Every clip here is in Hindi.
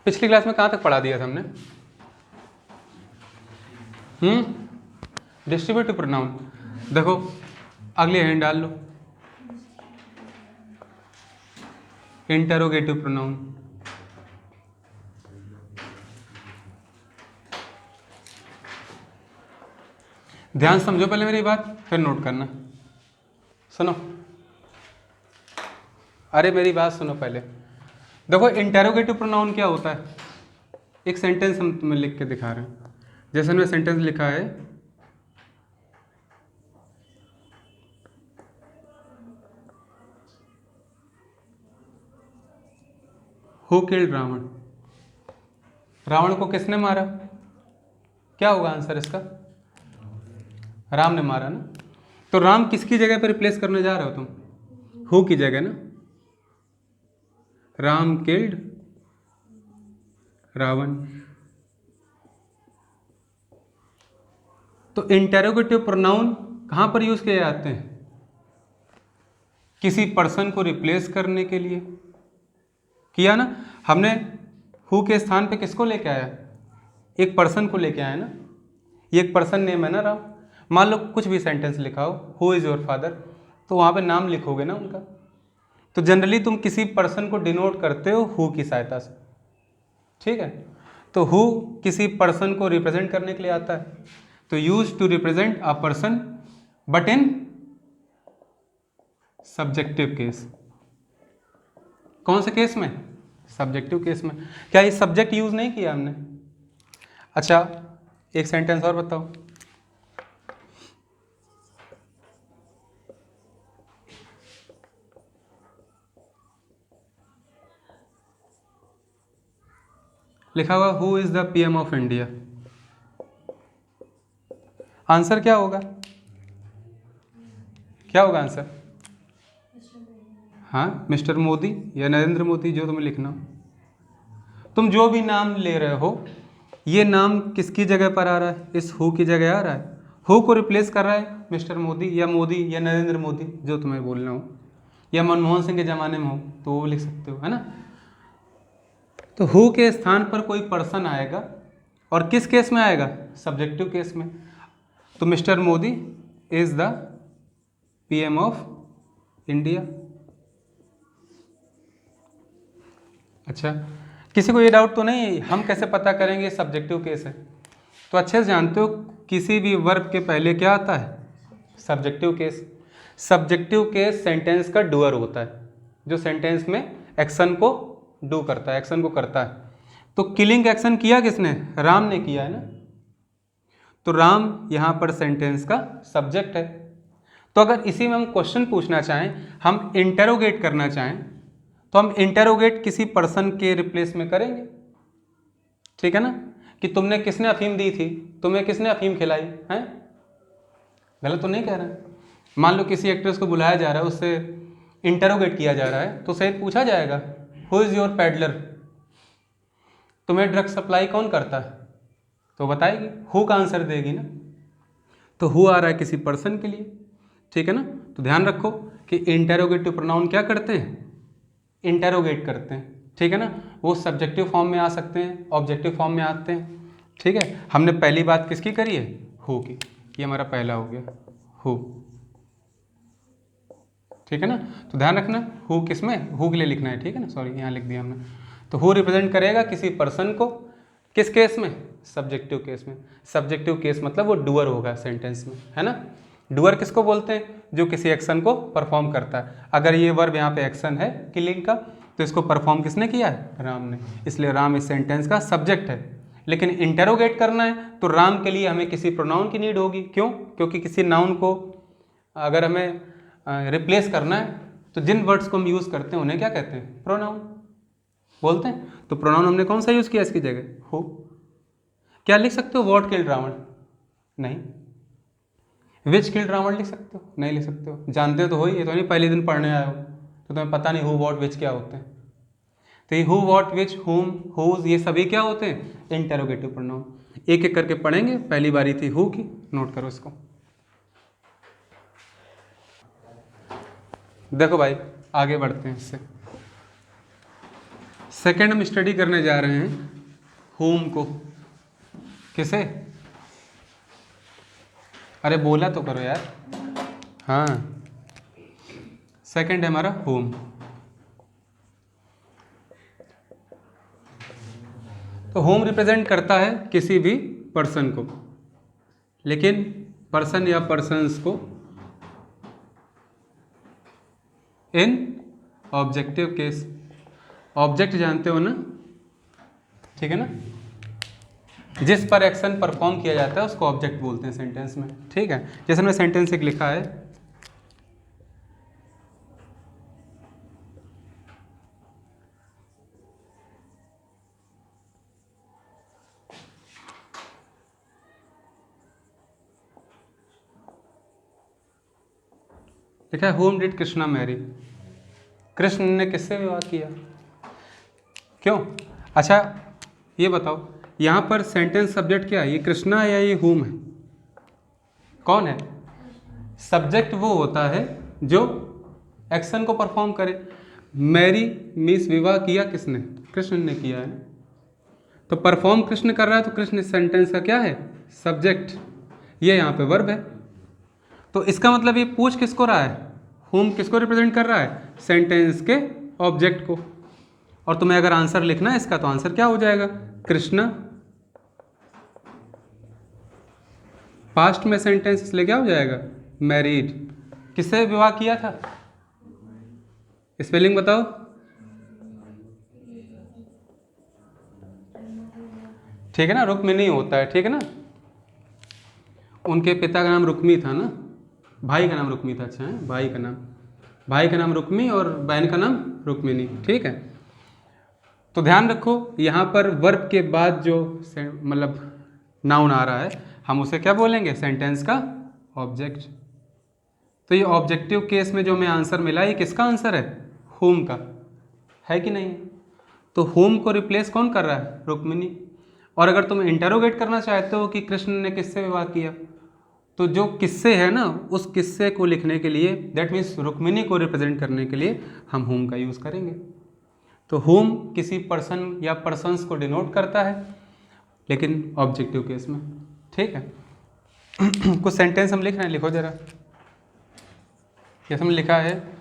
पिछली क्लास में कहाँ तक पढ़ा दिया था हमने? Distributive pronoun. देखो अगली हेडिंग डाल लो, इंटरोगेटिव प्रोनाउन। ध्यान समझो पहले मेरी बात, फिर नोट करना। सुनो, अरे मेरी बात सुनो पहले। देखो इंटरोगेटिव प्रोनाउन क्या होता है, एक सेंटेंस हम तुम्हें लिख के दिखा रहे हैं। जैसे हमने सेंटेंस लिखा है, हु किल्ड रावण? रावण को किसने मारा? क्या होगा आंसर इसका? राम ने मारा ना। तो राम किसकी जगह पर रिप्लेस करने जा रहे हो तुम? हु की जगह ना। राम किल्ड रावण। तो इंटरोगेटिव प्रोनाउन कहां पर यूज किए जाते हैं? किसी पर्सन को रिप्लेस करने के लिए। किया ना हमने। हु के स्थान पे किसको लेके आया? एक पर्सन को लेके आया ना। ये एक पर्सन नेम है ना राम। मान लो कुछ भी सेंटेंस लिखा हो, हु इज योर फादर, तो वहां पे नाम लिखोगे ना उनका। तो जनरली तुम किसी पर्सन को डिनोट करते हो हु की सहायता से, ठीक है। तो हु किसी पर्सन को रिप्रेजेंट करने के लिए आता है, तो use to represent a person but in subjective case. कौन से केस में? सब्जेक्टिव केस में। क्या ये सब्जेक्ट यूज नहीं किया हमने? अच्छा एक सेंटेंस और बताओ। लिखा हुआ who is the PM of India. Answer क्या होगा? क्या होगा आंसर? हाँ, मिस्टर मोदी या नरेंद्र मोदी, जो तुम्हें लिखना हो। तुम जो भी नाम ले रहे हो, ये नाम किसकी जगह पर आ रहा है? इस हु की जगह आ रहा है। हु को रिप्लेस कर रहा है मिस्टर मोदी या नरेंद्र मोदी, जो तुम्हें बोलना हो, या मनमोहन सिंह के ज़माने में हो तो वो लिख सकते हो, है ना। तो हु के स्थान पर कोई पर्सन आएगा, और किस केस में आएगा? सब्जेक्टिव केस में। तो mister Modi is the PM of India. अच्छा, किसी को ये डाउट तो नहीं हम कैसे पता करेंगे सब्जेक्टिव केस है? तो अच्छे से जानते हो किसी भी वर्ब के पहले क्या आता है? Subjective case. Subjective case sentence का डूअर होता है, जो सेंटेंस में एक्शन को डू करता है, एक्शन को करता है। तो किलिंग एक्शन किया किसने? राम ने किया है ना। तो राम यहां पर सेंटेंस का सब्जेक्ट है। तो अगर इसी में हम क्वेश्चन पूछना चाहें, हम इंटेरोगेट करना चाहें, तो हम इंटेरोगेट किसी पर्सन के रिप्लेस में करेंगे, ठीक है ना। कि तुमने किसने अफीम दी थी, तुम्हें किसने अफीम खिलाई है? गलत तो नहीं कह रहे? मान लो किसी एक्ट्रेस को बुलाया जा रहा है, उससे इंटेरोगेट किया जा रहा है, तो शायद पूछा जाएगा हु इज योर पैडलर, तुम्हें ड्रग सप्लाई कौन करता है? तो बताएगी, हु का आंसर देगी ना। तो हु आ रहा है किसी पर्सन के लिए, ठीक है ना। तो ध्यान रखो कि इंटेरोगेटिव प्रोनाउन क्या करते हैं? इंटेरोगेट करते हैं, ठीक है ना। वो सब्जेक्टिव फॉर्म में आ सकते हैं, ऑब्जेक्टिव फॉर्म में आते हैं, ठीक है। हमने पहली बात किसकी करी है? हु की। ये हमारा पहला हो गया, हु, ठीक है ना। तो ध्यान रखना हु किसमें, हु के लिए लिखना है, ठीक है ना। सॉरी यहाँ लिख दिया हमने। तो हु रिप्रेजेंट करेगा किसी पर्सन को, किस केस में? सब्जेक्टिव केस में। सब्जेक्टिव केस मतलब वो डूअर होगा सेंटेंस में, है ना। डूअर किसको बोलते हैं? जो किसी एक्शन को परफॉर्म करता है। अगर ये वर्ब यहाँ पे एक्शन है किलिंग का, तो इसको परफॉर्म किसने किया है? राम ने। इसलिए राम इस सेंटेंस का सब्जेक्ट है। लेकिन इंटेरोगेट करना है तो राम के लिए हमें किसी प्रोनाउन की नीड होगी। क्यों? क्योंकि किसी नाउन को अगर हमें रिप्लेस करना है, तो जिन वर्ड्स को हम यूज़ करते हैं उन्हें क्या कहते हैं? प्रोनाउन बोलते हैं। तो प्रोनाउन हमने कौन सा यूज़ किया इसकी जगह? हु। क्या लिख सकते हो व्हाट किल्ड रावण? नहीं। विच किल्ड रावण लिख सकते हो? नहीं लिख सकते हो। जानते हो तो हो ही, ये तो नहीं पहले दिन पढ़ने आए हो तो तुम्हें पता नहीं हु व्हाट विच क्या होते हैं। तो ये हु व्हाट विच हुम हुज ये सभी क्या होते हैं? Interrogative pronoun. एक एक करके पढ़ेंगे। पहली बारी थी हु की, नोट करो इसको। देखो भाई आगे बढ़ते हैं इससे। सेकंड हम स्टडी करने जा रहे हैं होम को। किसे? अरे बोला तो करो यार। हाँ, सेकंड है हमारा होम। तो होम रिप्रेजेंट करता है किसी भी पर्सन को, लेकिन पर्सन या पर्सन्स को इन ऑब्जेक्टिव केस। ऑब्जेक्ट जानते हो ना, ठीक है ना, जिस पर एक्शन परफॉर्म किया जाता है उसको ऑब्जेक्ट बोलते हैं सेंटेंस में, ठीक है। जैसे मैंने सेंटेंस एक लिखा है, लिखा है whom did Krishna marry. Krishna ने किससे विवाह किया? क्यों? अच्छा ये बताओ, यहाँ पर सेंटेंस सब्जेक्ट क्या है? ये कृष्णा है या ये होम है? कौन है? सब्जेक्ट वो होता है जो एक्शन को परफॉर्म करे। मैरी मीन्स विवाह किया किसने? कृष्ण ने किया है। तो परफॉर्म कृष्ण कर रहा है, तो कृष्ण इस सेंटेंस का क्या है? सब्जेक्ट। ये यहाँ पे वर्ब है। तो इसका मतलब ये पूछ किसको रहा है? होम किसको रिप्रेजेंट कर रहा है? सेंटेंस के ऑब्जेक्ट को। और तुम्हें अगर आंसर लिखना है इसका, तो आंसर क्या हो जाएगा? कृष्णा। पास्ट में सेंटेंस इसलिए क्या हो जाएगा? मैरिड। किससे विवाह किया था? स्पेलिंग बताओ। ठीक है ना, रुक्मिणी होता है, ठीक है ना। उनके पिता का नाम रुक्मी था ना, भाई का नाम रुक्मी था। अच्छा है, भाई का नाम रुक्मी और बहन का नाम रुक्मिणी, ठीक है। तो ध्यान रखो, यहाँ पर वर्ब के बाद जो मतलब नाउन आ रहा है, हम उसे क्या बोलेंगे? सेंटेंस का ऑब्जेक्ट। तो ये ऑब्जेक्टिव केस में जो हमें आंसर मिला, ये किसका आंसर है? होम का, है कि नहीं? तो होम को रिप्लेस कौन कर रहा है? रुक्मिणी। और अगर तुम इंटरोगेट करना चाहते हो कि कृष्ण ने किससे विवाह किया, तो जो किस्से है ना, उस किस्से को लिखने के लिए, दैट मीन्स रुक्मिणी को रिप्रेजेंट करने के लिए हम होम का यूज़ करेंगे। तो होम किसी पर्सन या पर्सन्स को डिनोट करता है, लेकिन ऑब्जेक्टिव केस में, ठीक है। कुछ सेंटेंस हम लिख रहे हैं, लिखो जरा। जैसे हमने लिखा है,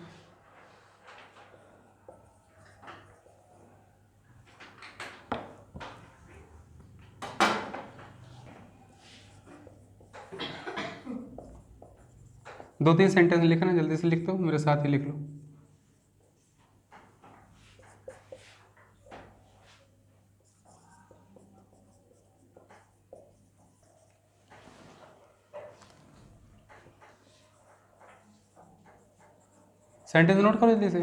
दो तीन सेंटेंस लिखना, जल्दी से लिख दो, मेरे साथ ही लिख लो। सेंटेंस नोट करो जल्दी से।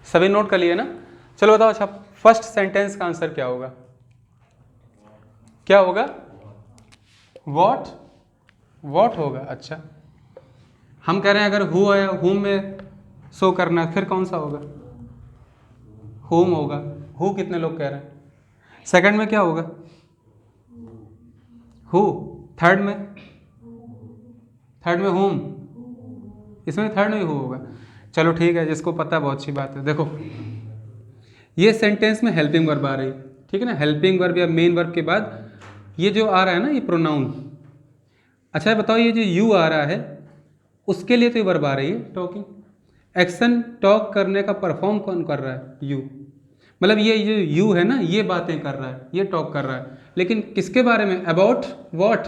सभी नोट कर लिए ना? चलो बताओ। अच्छा, फर्स्ट सेंटेंस का आंसर क्या होगा? क्या होगा? वॉट। वॉट होगा। अच्छा, हम कह रहे हैं अगर हु है, हुम में शो करना है, फिर कौन सा होगा? होम होगा। हु कितने लोग कह रहे हैं? सेकंड में क्या होगा? हु। थर्ड में? थर्ड में होम। इसमें थर्ड में हु होगा। चलो ठीक है, जिसको पता है बहुत अच्छी बात है। देखो, ये सेंटेंस में हेल्पिंग वर्ब आ रही, ठीक है ना। हेल्पिंग वर्ब या मेन वर्ब के बाद ये जो आ रहा है ना, ये प्रोनाउन। अच्छा बताओ, ये जो यू आ रहा है, उसके लिए तो ये वर्ब आ रही है टॉकिंग। एक्शन टॉक करने का परफॉर्म कौन कर रहा है? यू। मतलब ये जो यू है ना, ये बातें कर रहा है, ये टॉक कर रहा है, लेकिन किसके बारे में? About what.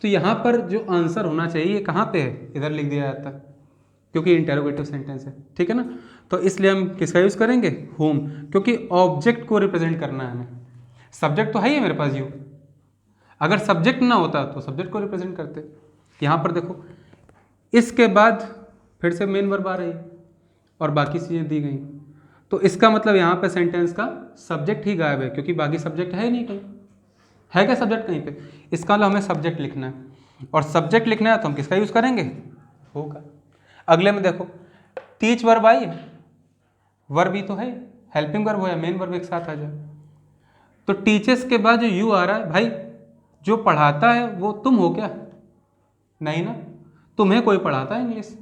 तो यहाँ पर जो आंसर होना चाहिए, ये कहाँ पे है? इधर लिख दिया जाता है, क्योंकि इंटेरोगेटिव सेंटेंस है, ठीक है ना। तो इसलिए हम किसका यूज़ करेंगे? होम, क्योंकि ऑब्जेक्ट को रिप्रेजेंट करना है हमें। सब्जेक्ट तो है ही है मेरे पास यू, अगर सब्जेक्ट ना होता तो सब्जेक्ट को रिप्रेजेंट करते। यहाँ पर देखो, इसके बाद फिर से मेन वर्ब आ रही है और बाकी चीज़ें दी गई, तो इसका मतलब यहाँ पे सेंटेंस का सब्जेक्ट ही गायब है, क्योंकि बाकी सब्जेक्ट है ही नहीं कहीं। है क्या सब्जेक्ट कहीं पे? इसका मतलब हमें सब्जेक्ट लिखना है, और सब्जेक्ट लिखना है तो हम किसका यूज़ करेंगे? होगा। अगले में देखो, टीच वर्ब आई है, वर्ब ही तो है, हेल्पिंग वर्ब हो या मेन वर्ब एक साथ आ जाए। तो टीचर्स के बाद जो यू आ रहा है, भाई जो पढ़ाता है वो तुम हो क्या? नहीं ना, तुम्हें कोई पढ़ाता है इंग्लिश।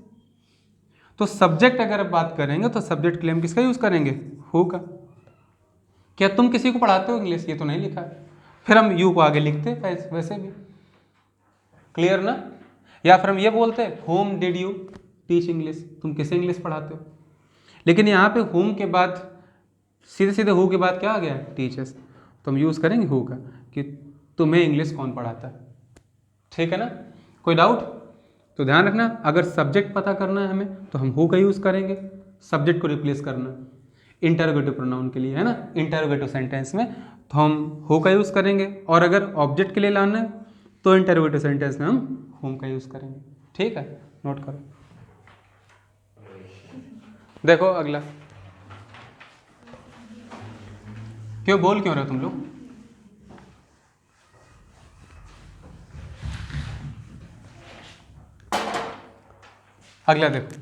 तो सब्जेक्ट अगर आप बात करेंगे तो सब्जेक्ट के लिए हम किसका यूज़ करेंगे? हु का। क्या तुम किसी को पढ़ाते हो इंग्लिश? ये तो नहीं लिखा है, फिर हम यू को आगे लिखते वैसे भी। क्लियर ना? या फिर हम ये बोलते हैं home did you teach English, तुम किसे इंग्लिश पढ़ाते हो। लेकिन यहाँ पे होम के बाद सीधे सीधे हु के बाद क्या आ गया? टीचर्स। तो हम यूज़ करेंगे हु का कि तुम्हें इंग्लिश कौन पढ़ाता है। ठीक है ना? कोई डाउट? तो ध्यान रखना, अगर सब्जेक्ट पता करना है हमें तो हम हु का यूज़ करेंगे, सब्जेक्ट को रिप्लेस करना इंटरोगेटिव प्रोनाउन के लिए, है ना, इंटरोगेटिव सेंटेंस में तो हम हु का यूज़ करेंगे, और अगर ऑब्जेक्ट के लिए लाना है तो इंटरोगेटिव सेंटेंस में हम होम का यूज़ करेंगे। ठीक है, नोट करो। देखो अगला, क्यों बोल क्यों रहे हो तुम लोग? अगला देखो,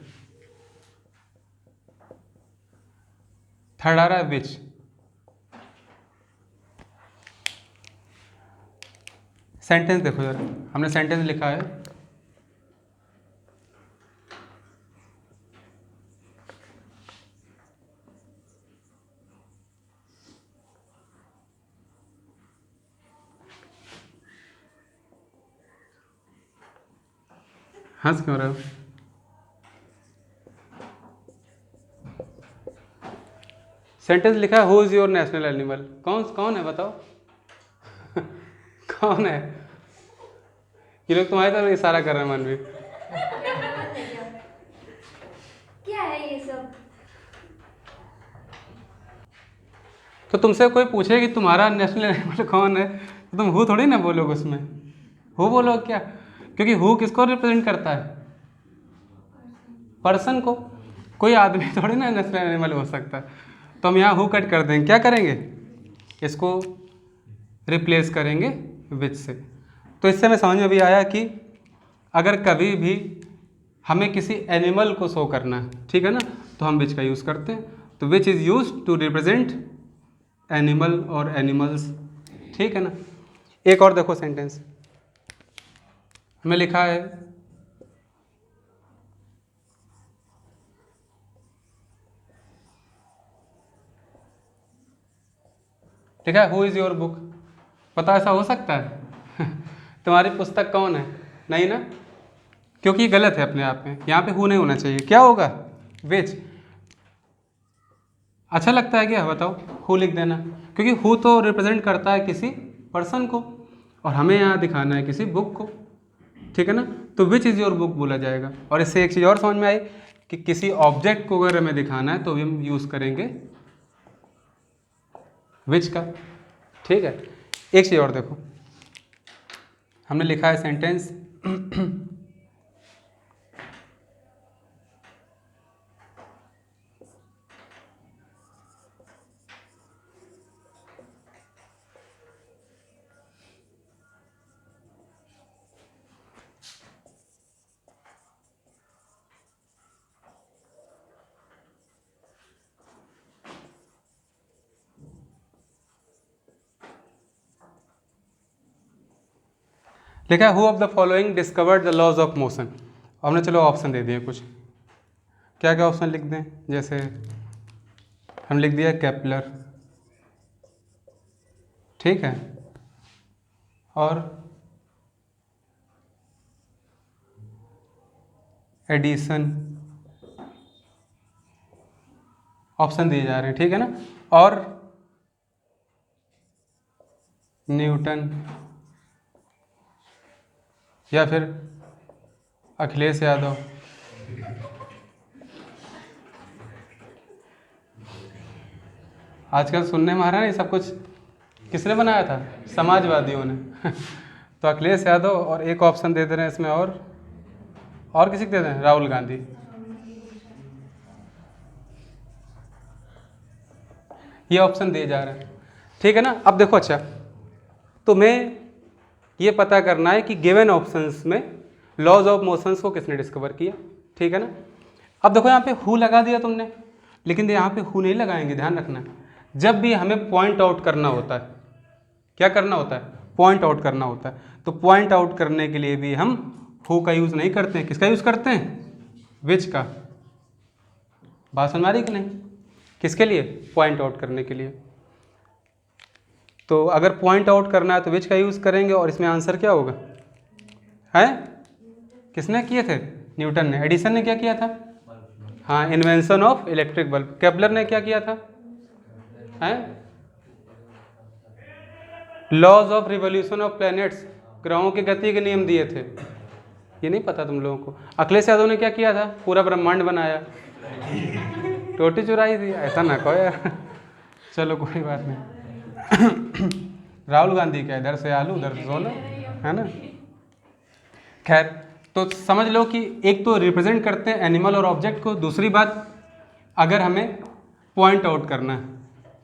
थर्ड आ रहा है विच। सेंटेंस देखो जरा, हमने सेंटेंस लिखा है हंस क्यों रहे हो? सेंटेंस लिखा है who is your national animal. कौन है बताओ? कौन है? ये लोग तुम्हारी तरफ इशारा कर रहे हैं मनवी। क्या है ये सब? तो तुमसे कोई पूछे कि तुम्हारा नेशनल एनिमल कौन है तो तुम हु थोड़ी ना बोलोगे, उसमें हु बोलो क्या, क्योंकि हु किसको रिप्रेजेंट करता है? पर्सन को। कोई आदमी थोड़ी ना नेशनल एनिमल हो सकता है। तो हम यहाँ हु कट कर देंगे, क्या करेंगे? इसको रिप्लेस करेंगे विच से। तो इससे हमें समझ में भी आया कि अगर कभी भी हमें किसी एनिमल को शो करना है, ठीक है ना, तो हम विच का यूज़ करते हैं। तो which is use to represent animal और एनिमल्स। ठीक है ना? एक और देखो सेंटेंस हमें लिखा है ठीक है, हु इज़ योर बुक। पता ऐसा हो सकता है? तुम्हारी पुस्तक कौन है? नहीं ना, क्योंकि ये गलत है अपने आप में, यहाँ पे हु नहीं होना चाहिए। क्या होगा? विच। अच्छा लगता है क्या? बताओ, हु लिख देना, क्योंकि हु तो रिप्रेजेंट करता है किसी पर्सन को और हमें यहाँ दिखाना है किसी बुक को। ठीक है ना? तो विच इज़ योर बुक बोला जाएगा। और इससे एक चीज़ और समझ में आई कि किसी ऑब्जेक्ट को अगर हमें दिखाना है तो भी हम यूज़ करेंगे विच का। ठीक है, एक चीज़ और देखो, हमने लिखा है सेंटेंस लिखा है who of the following discovered the laws of motion. हमने चलो ऑप्शन दे दिए कुछ, क्या क्या ऑप्शन लिख दें? जैसे हम लिख दिया केपलर, ठीक है, और एडिसन, ऑप्शन दिए जा रहे हैं, ठीक है ना, और न्यूटन, या फिर अखिलेश यादव। आजकल सुनने में आ रहा है ये सब कुछ किसने बनाया था? समाजवादियों ने। तो अखिलेश यादव, और एक ऑप्शन दे दे रहे हैं इसमें, और किसी को दे दें? राहुल गांधी। ये ऑप्शन दिए जा रहे हैं, ठीक है ना। अब देखो, अच्छा तुम्हें ये पता करना है कि गिवन ऑप्शंस में लॉज ऑफ मोशंस को किसने डिस्कवर किया, ठीक है ना। अब देखो यहाँ पे हु लगा दिया तुमने, लेकिन यहाँ पे हु नहीं लगाएंगे, ध्यान रखना। जब भी हमें पॉइंट आउट करना होता है, क्या करना होता है? पॉइंट आउट करना होता है। तो पॉइंट आउट करने के लिए भी हम हु का यूज़ नहीं करते हैं, किसका यूज़ करते हैं, विच का। बात समझ आ रही कि नहीं, किसके लिए, पॉइंट आउट करने के लिए। तो अगर पॉइंट आउट करना है तो विच का यूज़ करेंगे, और इसमें आंसर क्या होगा, है किसने किए थे, न्यूटन ने। एडिसन ने क्या किया था, हाँ, invention of electric bulb. Kepler ने क्या किया था, हैं, laws of revolution of planets, ग्रहों की गति के नियम दिए थे। ये नहीं पता तुम लोगों को। अखिलेश यादव ने क्या किया था, पूरा ब्रह्मांड बनाया। टोटी चुराई थी, ऐसा ना कहो यार। चलो कोई बात नहीं। राहुल गांधी क्या, इधर से आलू उधर से सोना, है ना। खैर, तो समझ लो कि एक तो रिप्रेजेंट करते हैं एनिमल और ऑब्जेक्ट को, दूसरी बात अगर हमें पॉइंट आउट करना है,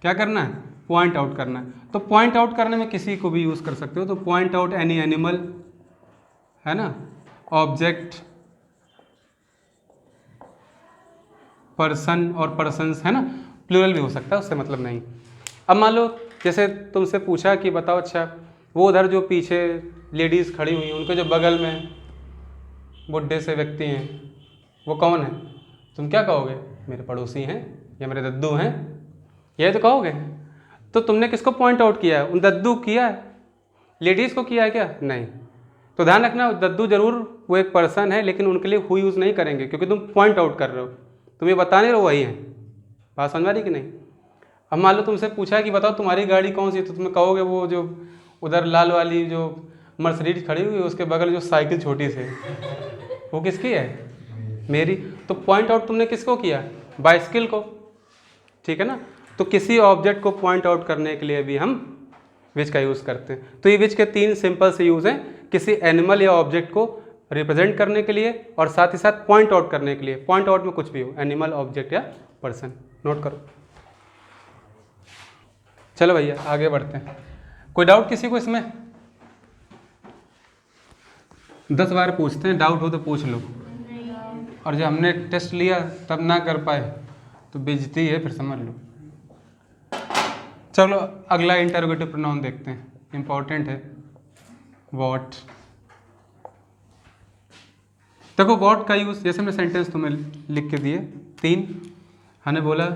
क्या करना है, पॉइंट आउट करना है, तो पॉइंट आउट करने में किसी को भी यूज़ कर सकते हो। तो पॉइंट आउट एनी एनिमल, है ना, ऑब्जेक्ट, पर्सन और पर्सन्स, है ना, प्लूरल भी हो सकता है, उससे मतलब नहीं। अब मान लो जैसे तुमसे पूछा कि बताओ, अच्छा वो उधर जो पीछे लेडीज़ खड़ी हुई हैं, उनके जो बगल में बुढ़े से व्यक्ति हैं, वो कौन है, तुम क्या कहोगे, मेरे पड़ोसी हैं या मेरे दद्दू हैं, यही तो कहोगे। तो तुमने किसको पॉइंट आउट किया है, उन दद्दू किया है, लेडीज़ को किया है क्या, नहीं। तो ध्यान रखना, दद्दू जरूर वो एक पर्सन है, लेकिन उनके लिए हु यूज़ नहीं करेंगे, क्योंकि तुम पॉइंट आउट कर रहे हो, तुम ये बता नहीं रहे हो वही हैं। बात समझ आ रही कि नहीं। अब मान लो तुमसे पूछा है कि बताओ तुम्हारी गाड़ी कौन सी है, तो तुम्हें कहोगे वो जो उधर लाल वाली जो मर्सिडीज खड़ी हुई है, उसके बगल जो साइकिल छोटी सी है, वो किसकी है, मेरी। तो पॉइंट आउट तुमने किसको किया, बाइसिकल को, ठीक है ना। तो किसी ऑब्जेक्ट को पॉइंट आउट करने के लिए भी हम विच का यूज़ करते हैं। तो ये विच के 3 सिंपल से यूज़ हैं, किसी एनिमल या ऑब्जेक्ट को रिप्रेजेंट करने के लिए, और साथ ही साथ पॉइंट आउट करने के लिए। पॉइंट आउट में कुछ भी हो, एनिमल, ऑब्जेक्ट या पर्सन, नोट करो। चलो भैया आगे बढ़ते हैं। कोई डाउट किसी को इसमें, 10 बार पूछते हैं, डाउट हो तो पूछ लो। और जब हमने टेस्ट लिया तब ना कर पाए तो बेइज्जती है, फिर समझ लो। चलो अगला इंटरोगेटिव प्रोनाउन देखते हैं, इंपॉर्टेंट है, व्हाट। देखो व्हाट का यूज़, जैसे हमने सेंटेंस तुम्हें लिख के दिए 3, हमने बोला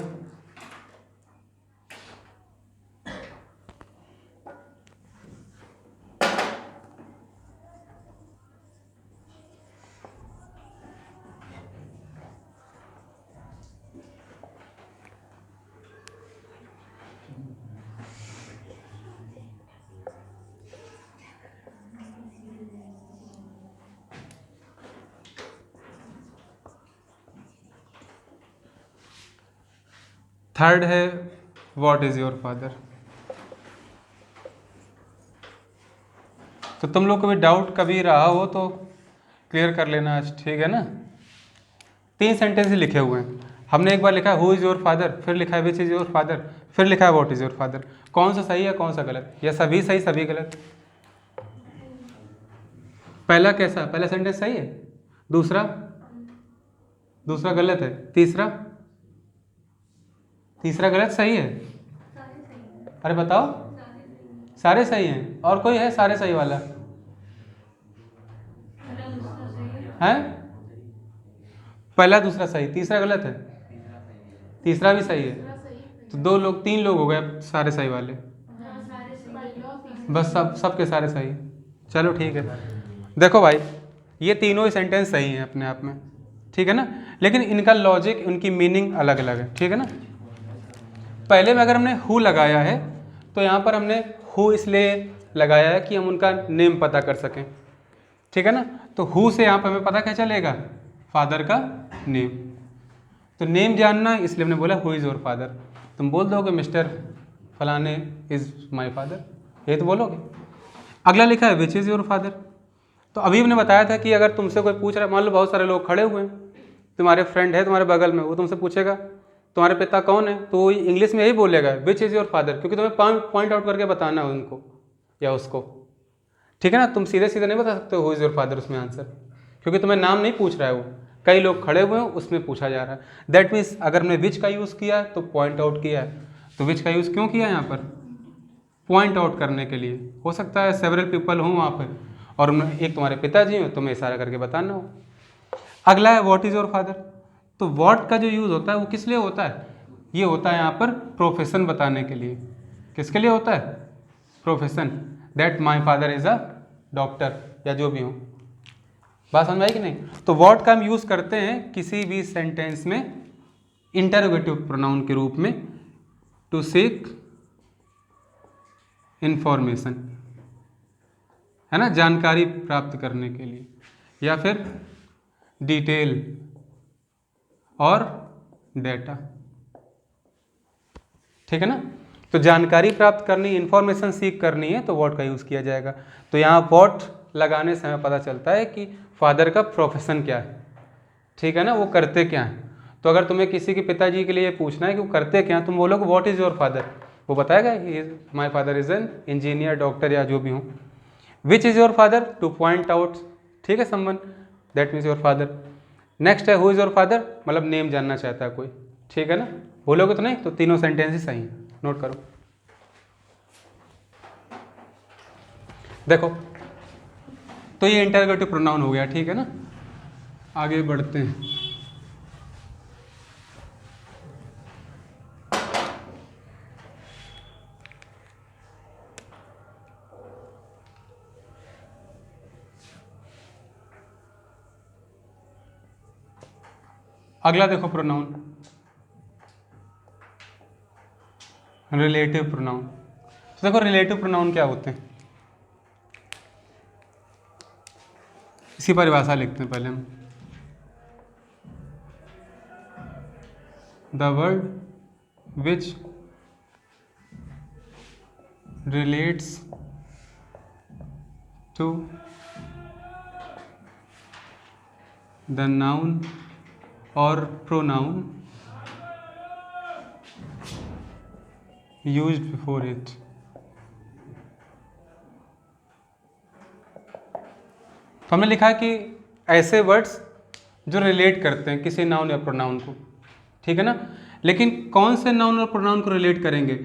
थर्ड है व्हाट इज़ योर फादर। तो तुम लोग को भी डाउट कभी रहा हो तो क्लियर कर लेना आज, ठीक है ना। 3 सेंटेंस लिखे हुए हैं, हमने एक बार लिखा है हु इज़ योर फादर, फिर लिखा है विच इज़ योर फादर, फिर लिखा है व्हाट इज़ योर फादर। कौन सा सही है कौन सा गलत, या सभी सही सभी गलत। पहला कैसा, पहला सेंटेंस सही है, दूसरा गलत है, तीसरा गलत, सही है। अरे बताओ, सारे सही हैं, और कोई है सारे सही वाला है, पहला दूसरा सही, तीसरा गलत है, तीसरा भी सही है, तो 3 लोग हो गए सारे सही वाले, बस सबके सारे सही। चलो ठीक है। देखो भाई ये तीनों ही सेंटेंस सही हैं अपने आप में, ठीक है ना, लेकिन इनका लॉजिक, उनकी मीनिंग अलग अलग है, ठीक है ना। पहले में अगर हमने हु लगाया है तो यहाँ पर हमने हु इसलिए लगाया है कि हम उनका नेम पता कर सकें, ठीक है ना। तो हु से यहाँ पर हमें पता क्या चलेगा, फादर का नेम। तो नेम जानना, इसलिए हमने बोला हु इज़ योर फादर। तुम बोल दोगे मिस्टर फलाने इज़ माय फादर, ये तो बोलोगे। अगला लिखा है विच इज़ योर फादर। तो अभी हमने बताया था कि अगर तुमसे कोई पूछ रहा है, मान लो बहुत सारे लोग खड़े हुए हैं, तुम्हारे फ्रेंड है तुम्हारे बगल में, वो तुमसे पूछेगा तुम्हारे पिता कौन है, तो वो इंग्लिश में यही बोलेगा विच इज़ योर फादर, क्योंकि तुम्हें पॉइंट आउट करके बताना है उनको या उसको, ठीक है ना। तुम सीधे सीधे नहीं बता सकते हु इज़ योर फादर उसमें आंसर, क्योंकि तुम्हें नाम नहीं पूछ रहा है वो, कई लोग खड़े हुए हैं उसमें पूछा जा रहा है। दैट मीन्स अगर हमने विच का यूज़ किया तो पॉइंट आउट किया है। तो विच का यूज़ क्यों किया यहाँ पर, पॉइंट आउट करने के लिए। हो सकता है सेवरल पीपल हों वहाँ पर और एक तुम्हारे पिताजी हो, तुम्हें इशारा करके बताना हो। अगला है व्हाट इज़ योर फादर। तो व्हाट का जो यूज़ होता है वो किस लिए होता है? ये होता है यहाँ पर प्रोफेशन बताने के लिए। किसके लिए होता है? Profession, that my father is a doctor या जो भी हो। बात समझ आई कि नहीं? तो व्हाट का हम यूज़ करते हैं किसी भी सेंटेंस में इंटरोगेटिव प्रोनाउन के रूप में, टू सीक इंफॉर्मेशन, है ना, जानकारी प्राप्त करने के लिए, या फिर डिटेल और डेटा। ठीक है ना? तो जानकारी प्राप्त करनी, इंफॉर्मेशन सीख करनी है तो व्हाट का यूज़ किया जाएगा। तो यहाँ व्हाट लगाने से हमें पता चलता है कि फादर का प्रोफेशन क्या है। ठीक है ना, वो करते क्या हैं। तो अगर तुम्हें किसी के पिताजी के लिए पूछना है कि वो करते क्या हैं, तुम बोलोगे व्हाट इज़ योर फादर, वो बताएगा my father is an engineer, doctor या जो भी हो। Which is your father, two point out, ठीक है, someone, that means your father. Next है हु इज़ योर फादर, मतलब नेम जानना चाहता है कोई। ठीक है ना, बोलोगे तो नहीं, तो तीनों सेंटेंस ही सही हैं, नोट करो। देखो, तो ये इंटरोगेटिव प्रोनाउन हो गया। ठीक है ना, आगे बढ़ते हैं। अगला देखो प्रोनाउन, रिलेटिव प्रोनाउन। तो देखो रिलेटिव प्रोनाउन क्या होते हैं, इसकी परिभाषा लिखते हैं पहले हम। The word which relates to the noun और pronoun used before it। तो हमने लिखा कि ऐसे वर्ड्स जो रिलेट करते हैं किसी नाउन या प्रोनाउन को। ठीक है ना, लेकिन कौन से नाउन और प्रोनाउन को रिलेट करेंगे?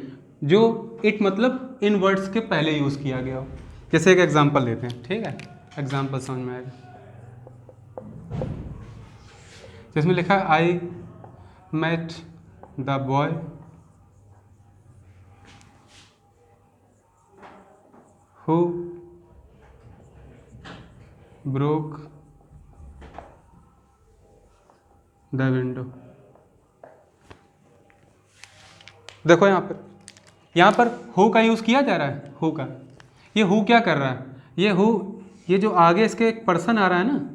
जो इट मतलब इन वर्ड्स के पहले यूज़ किया गया हो। जैसे एक एग्जांपल देते हैं, ठीक है, एग्जांपल समझ में आएगा। जिसमें लिखा है I met the boy who broke the window. देखो यहाँ पर हु का यूज़ किया जा रहा है, हु का। ये हु क्या कर रहा है? ये हु, ये जो आगे इसके एक पर्सन आ रहा है ना,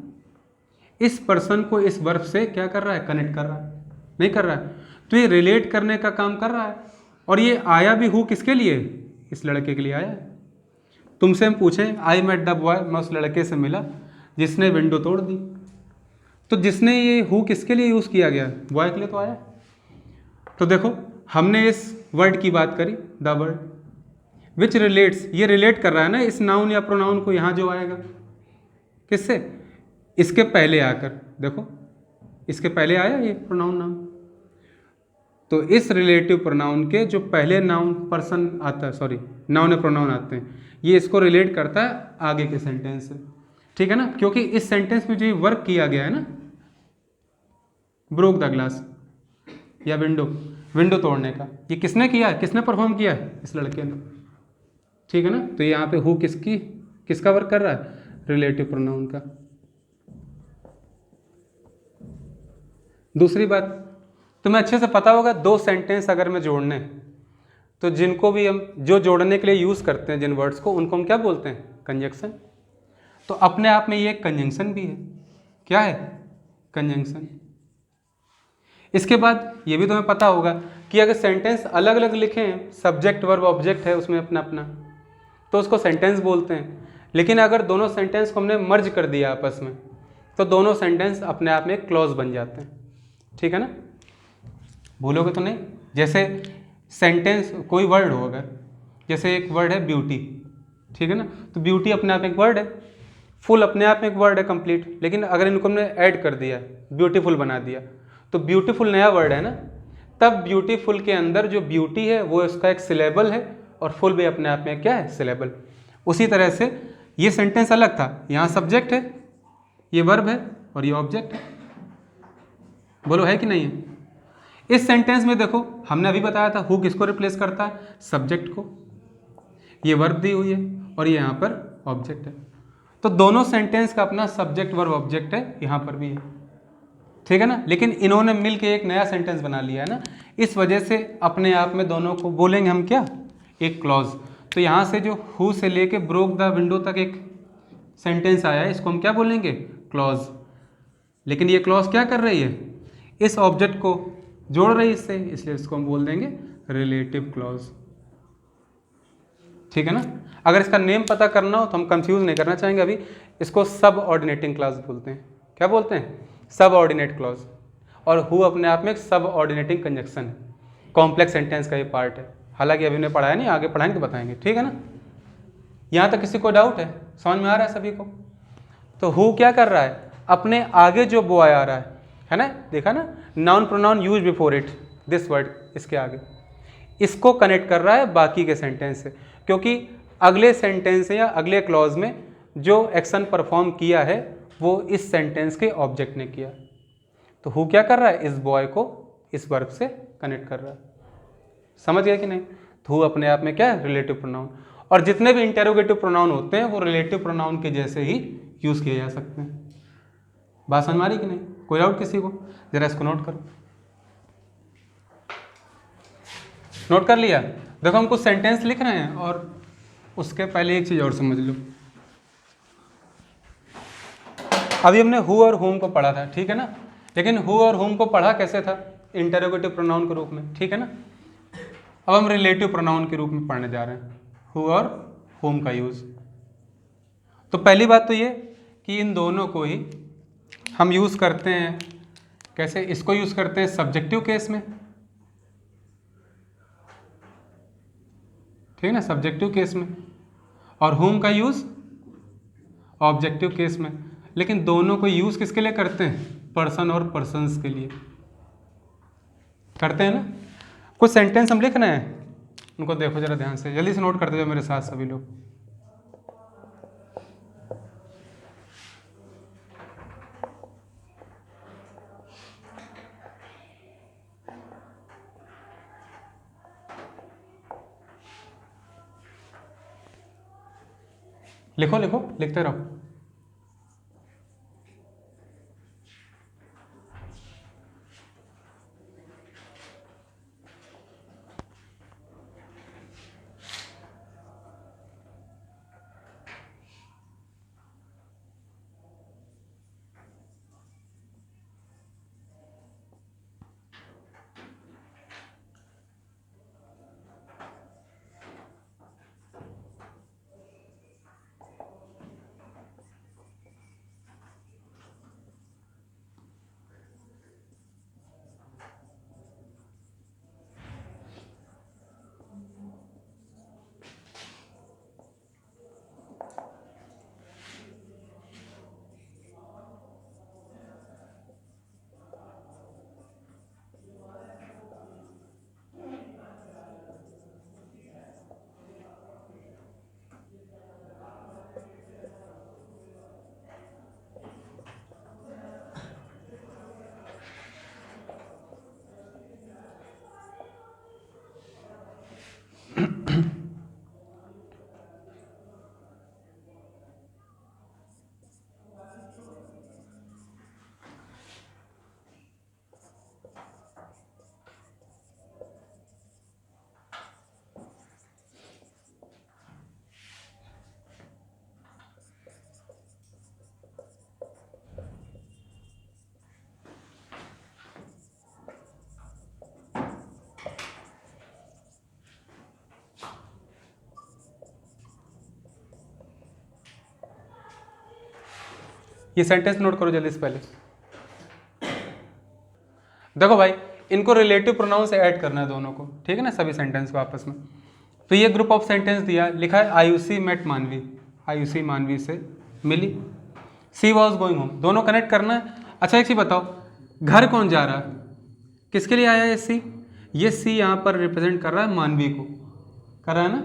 इस पर्सन को इस वर्ब से क्या कर रहा है? कनेक्ट कर रहा है, नहीं कर रहा है? तो ये रिलेट करने का काम कर रहा है। और ये आया भी हु किसके लिए? इस लड़के के लिए आया है। तुमसे हम पूछें आई मेट द बॉय, मैं उस लड़के से मिला जिसने विंडो तोड़ दी, तो जिसने ये हु किसके लिए यूज़ किया गया? बॉय के लिए तो आया। तो देखो हमने इस वर्ड की बात करी, द वर्ड विच रिलेट्स, ये रिलेट कर रहा है ना इस नाउन या प्रोनाउन को। यहाँ जो आएगा किससे? इसके पहले आकर, देखो इसके पहले आया ये प्रोनाउन नाउन। तो इस रिलेटिव प्रोनाउन के जो पहले नाउन पर्सन आता है, सॉरी नाउन या प्रोनाउन आते हैं, ये इसको रिलेट करता है आगे के सेंटेंस से। ठीक है ना, क्योंकि इस सेंटेंस में जो वर्क किया गया है ना, ब्रोक द ग्लास या विंडो तोड़ने का, ये किसने किया है? किसने परफॉर्म किया है? इस लड़के ने। ठीक है ना, तो यहाँ पे हु किसका वर्क कर रहा है? रिलेटिव प्रोनाउन का। दूसरी बात, तुम्हें अच्छे से पता होगा, दो सेंटेंस अगर मैं जोड़ने, तो जिनको भी हम जो जोड़ने के लिए यूज़ करते हैं जिन वर्ड्स को, उनको हम क्या बोलते हैं? कंजंक्शन। तो अपने आप में ये एक कंजंक्शन भी है। क्या है? कंजंक्शन। इसके बाद ये भी तुम्हें पता होगा कि अगर सेंटेंस अलग अलग लिखें, सब्जेक्ट वर्ब ऑब्जेक्ट है उसमें अपना अपना, तो उसको सेंटेंस बोलते हैं। लेकिन अगर दोनों सेंटेंस को हमने मर्ज कर दिया आपस में, तो दोनों सेंटेंस अपने आप में एक क्लॉज बन जाते हैं। ठीक है ना, भूलोगे तो नहीं? जैसे सेंटेंस कोई वर्ड हो, अगर जैसे एक वर्ड है ब्यूटी, ठीक है ना, तो ब्यूटी अपने आप में एक वर्ड है, फुल अपने आप में एक वर्ड है कंप्लीट। लेकिन अगर इनको हमने ऐड कर दिया, ब्यूटीफुल बना दिया, तो ब्यूटीफुल नया वर्ड है ना, तब ब्यूटीफुल के अंदर जो ब्यूटी है वो उसका एक सिलेबल है, और फुल भी अपने आप में क्या है? सिलेबल। उसी तरह से ये सेंटेंस अलग था, यहाँ सब्जेक्ट है, ये वर्ब है और ये ऑब्जेक्ट है। बोलो है कि नहीं है? इस सेंटेंस में देखो हमने अभी बताया था हु किसको रिप्लेस करता है, सब्जेक्ट को, ये वर्ब दी हुई है और ये यहाँ पर ऑब्जेक्ट है। तो दोनों सेंटेंस का अपना सब्जेक्ट वर्ब ऑब्जेक्ट है, यहाँ पर भी है, ठीक है ना। लेकिन इन्होंने मिल के एक नया सेंटेंस बना लिया है ना, इस वजह से अपने आप में दोनों को बोलेंगे हम क्या, एक क्लॉज। तो यहाँ से जो हु से लेके ब्रोक द विंडो तक एक सेंटेंस आया है, इसको हम क्या बोलेंगे, क्लॉज। लेकिन ये क्लॉज क्या कर रही है, इस ऑब्जेक्ट को जोड़ रही है इससे, इसलिए इसको हम बोल देंगे रिलेटिव क्लॉज, ठीक है ना। अगर इसका नेम पता करना हो तो हम कंफ्यूज नहीं करना चाहेंगे अभी, इसको सब ऑर्डिनेटिंग क्लॉज बोलते हैं। क्या बोलते हैं, सब ऑर्डिनेट क्लॉज। और हु अपने आप में एक सब ऑर्डिनेटिंग कंजक्शन है, कॉम्प्लेक्स सेंटेंस का ये पार्ट है। हालांकि अभी ने पढ़ाया नहीं, आगे पढ़ाएंगे बताएंगे, ठीक है ना। यहाँ तक किसी को डाउट है, समझ में आ रहा है सभी को? तो हु क्या कर रहा है, अपने आगे जो बॉय आ रहा है ना, देखा ना, noun pronoun use before it, this word, इसके आगे, इसको कनेक्ट कर रहा है बाकी के सेंटेंस से, क्योंकि अगले सेंटेंस या अगले क्लॉज में जो एक्शन परफॉर्म किया है वो इस सेंटेंस के ऑब्जेक्ट ने किया। तो हु क्या कर रहा है, इस बॉय को इस वर्ब से कनेक्ट कर रहा है। समझ गया कि नहीं? तो हु अपने आप में क्या है, रिलेटिव प्रोनाउन। और जितने भी इंटेरोगेटिव प्रोनाउन होते हैं वो रिलेटिव प्रोनाउन के जैसे ही यूज किए जा सकते हैं। बात समझ में आ रही कि नहीं? कोई डाउट किसी को? जरा इसको नोट करो, नोट कर लिया? देखो हम कुछ सेंटेंस लिख रहे हैं और उसके पहले एक चीज और समझ लो। अभी हमने हु और हुम को पढ़ा था, ठीक है ना। लेकिन हु और हुम को पढ़ा कैसे था, इंटेरोगेटिव प्रोनाउन के रूप में, ठीक है ना। अब हम रिलेटिव प्रोनाउन के रूप में पढ़ने जा रहे हैं हु और हुम का यूज। तो पहली बात तो ये कि इन दोनों को ही हम यूज करते हैं कैसे, इसको यूज करते हैं सब्जेक्टिव केस में, ठीक है ना, सब्जेक्टिव केस में, और हुम का यूज ऑब्जेक्टिव केस में। लेकिन दोनों को यूज किसके लिए करते हैं, पर्सन और पर्सन्स के लिए करते हैं ना। कुछ सेंटेंस हम लिख रहे हैं, उनको देखो जरा ध्यान से, जल्दी से नोट करते जाओ मेरे साथ सभी लोग। लिखो लिखो, लिखते रहो। ये सेंटेंस नोट करो जल्दी से पहले। देखो भाई, इनको रिलेटिव प्रोनाउन से ऐड करना है दोनों को, ठीक है ना, सभी सेंटेंस को आपस में। तो ये ग्रुप ऑफ सेंटेंस दिया, लिखा है आयुषी मेट मानवी, आयुषी मानवी से मिली, सी वॉज गोइंग होम, दोनों कनेक्ट करना है। अच्छा एक चीज बताओ, घर कौन जा रहा है, किसके लिए आया ये सी? ये सी यहाँ पर रिप्रेजेंट कर रहा है मानवी को, कर रहा है ना।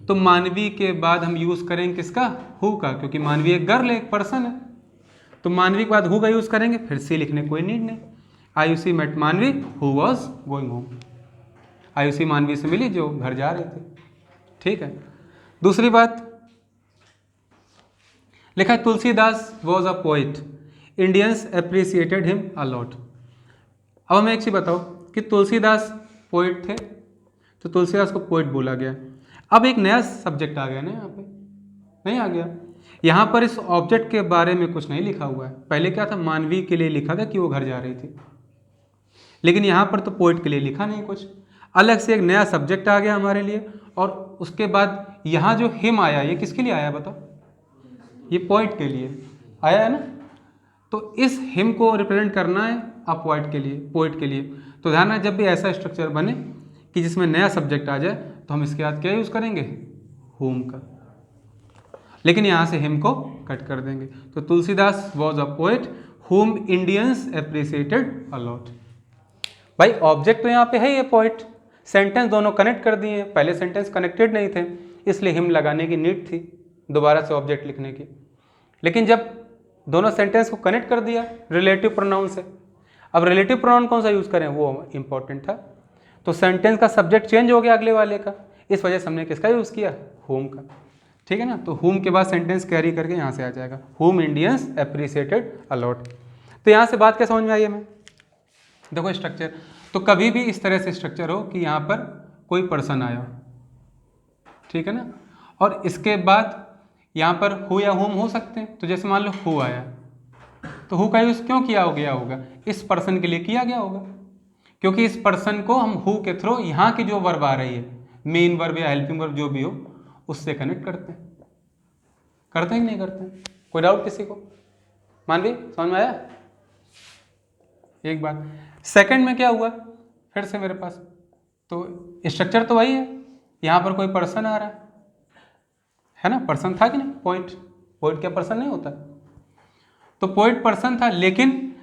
तो मानवी के बाद हम यूज़ करेंगे किसका? हु का, क्योंकि मानवी एक गर्ल है, एक पर्सन है। तो मानवी के बाद हु का यूज़ करेंगे, फिर सी लिखने कोई नीड नहीं। आयुषी मेट मानवी who was going home. Ayushi मानवी से मिली जो घर जा रहे थे। ठीक है। दूसरी बात लिखा है Tulsidas was a poet, Indians appreciated him a lot. अब हमें एक चीज़ बताओ कि तुलसीदास पोइट थे, तो तुलसीदास को पोइट बोला गया। अब एक नया सब्जेक्ट आ गया ना यहाँ पे, नहीं आ गया? यहाँ पर इस ऑब्जेक्ट के बारे में कुछ नहीं लिखा हुआ है। पहले क्या था, मानवी के लिए लिखा था कि वो घर जा रही थी, लेकिन यहाँ पर तो पोइट के लिए लिखा नहीं कुछ, अलग से एक नया सब्जेक्ट आ गया हमारे लिए। और उसके बाद यहाँ जो हिम आया, ये किसके लिए आया बताओ? ये पोइट के लिए आया है ना। तो इस हिम को रिप्रेजेंट करना है आप पोइट के लिए, पोइट के लिए। तो ध्यान है, जब भी ऐसा स्ट्रक्चर बने कि जिसमें नया सब्जेक्ट आ जाए, तो हम इसके बाद क्या यूज़ करेंगे? होम का। लेकिन यहाँ से हिम को कट कर देंगे। तो Tulsidas was a poet whom Indians appreciated a lot. भाई ऑब्जेक्ट तो यहाँ पे है ये पोइट, सेंटेंस दोनों कनेक्ट कर दिए। पहले सेंटेंस कनेक्टेड नहीं थे, इसलिए हिम लगाने की नीड थी दोबारा से ऑब्जेक्ट लिखने की। लेकिन जब दोनों सेंटेंस को कनेक्ट कर दिया रिलेटिव प्रोनाउन से, अब रिलेटिव प्रोनाउन कौन सा यूज़ करें वो इंपॉर्टेंट था। तो सेंटेंस का सब्जेक्ट चेंज हो गया अगले वाले का, इस वजह से हमने किसका यूज़ किया? होम का। ठीक है ना। तो होम के बाद सेंटेंस कैरी करके यहाँ से आ जाएगा, home Indians appreciated a lot. तो यहाँ से बात क्या समझ में आई हमें? देखो स्ट्रक्चर, तो कभी भी इस तरह से स्ट्रक्चर हो कि यहाँ पर कोई पर्सन आया, ठीक है ना, और इसके बाद यहाँ पर हु या होम हो सकते हैं। तो जैसे मान लो हु आया, तो हु का यूज़ क्यों किया हो गया होगा? इस पर्सन के लिए किया गया होगा, क्योंकि इस पर्सन को हम हु के थ्रू यहाँ की जो वर्ब आ रही है, मेन वर्ब या हेल्पिंग वर्ब जो भी हो, उससे कनेक्ट करते हैं। करते हैं कि नहीं करते हैं? कोई डाउट किसी को? मानवी समझ में आया? एक बात। सेकंड में क्या हुआ फिर से मेरे पास, तो स्ट्रक्चर तो वही है, यहाँ पर कोई पर्सन आ रहा है ना, पर्सन था कि नहीं? पोइट, पोइट क्या पर्सन नहीं होता? तो पोइट पर्सन था, लेकिन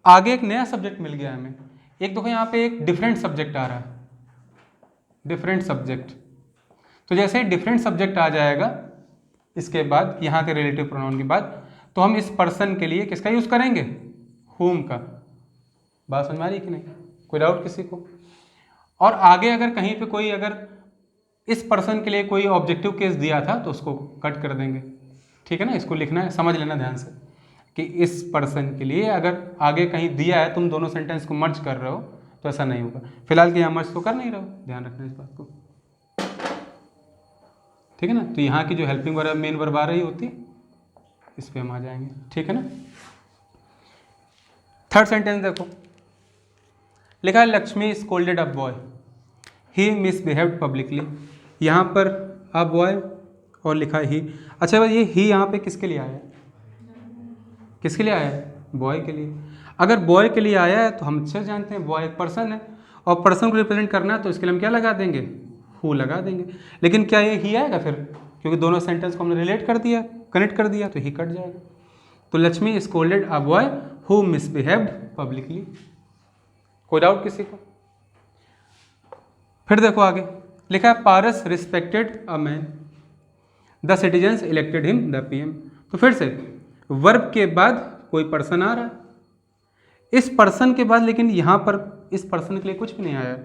आगे एक नया सब्जेक्ट मिल गया हमें। एक देखो यहाँ पे एक डिफरेंट सब्जेक्ट आ रहा है, डिफरेंट सब्जेक्ट। तो जैसे ही डिफरेंट सब्जेक्ट आ जाएगा इसके बाद, यहाँ के रिलेटिव प्रोनाउन के बाद, तो हम इस पर्सन के लिए किसका यूज़ करेंगे? होम का। बात समझ में आ रही कि नहीं? कोई डाउट किसी को? और आगे अगर कहीं पे कोई अगर इस पर्सन के लिए कोई ऑब्जेक्टिव केस दिया था तो उसको कट कर देंगे। ठीक है ना, इसको लिखना है, समझ लेना ध्यान से कि इस पर्सन के लिए अगर आगे कहीं दिया है, तुम दोनों सेंटेंस को मर्ज कर रहे हो, तो ऐसा नहीं होगा। फिलहाल कि यहाँ मर्ज तो कर नहीं रहे हो, ध्यान रखना इस बात को। ठीक है ना। तो यहाँ की जो हेल्पिंग वर्ब मेन वर्ब आ रही होती, इस पर हम आ जाएंगे। ठीक है ना। थर्ड सेंटेंस देखो, लिखा है Lakshmi scolded a boy, he misbehaved publicly. यहाँ पर अ बॉय और लिखा है ही। अच्छा भाई, ये ही यहाँ पे किसके लिए आया है? किसके लिए आया है? बॉय के लिए। अगर बॉय के लिए आया है तो हम अच्छे जानते हैं बॉय एक पर्सन है, और पर्सन को रिप्रेजेंट करना है तो इसके लिए हम क्या लगा देंगे? हु लगा देंगे। लेकिन क्या ये ही आएगा फिर? क्योंकि दोनों सेंटेंस को हमने रिलेट कर दिया, कनेक्ट कर दिया, तो ही कट जाएगा। तो Lakshmi scolded a boy who misbehaved publicly. कोई डाउट किसी को? फिर देखो आगे लिखा है Paras respected a man, the citizens elected him the PM. तो फिर से वर्ब के बाद कोई पर्सन आ रहा है, इस पर्सन के बाद, लेकिन यहाँ पर इस पर्सन के लिए कुछ भी नहीं आया,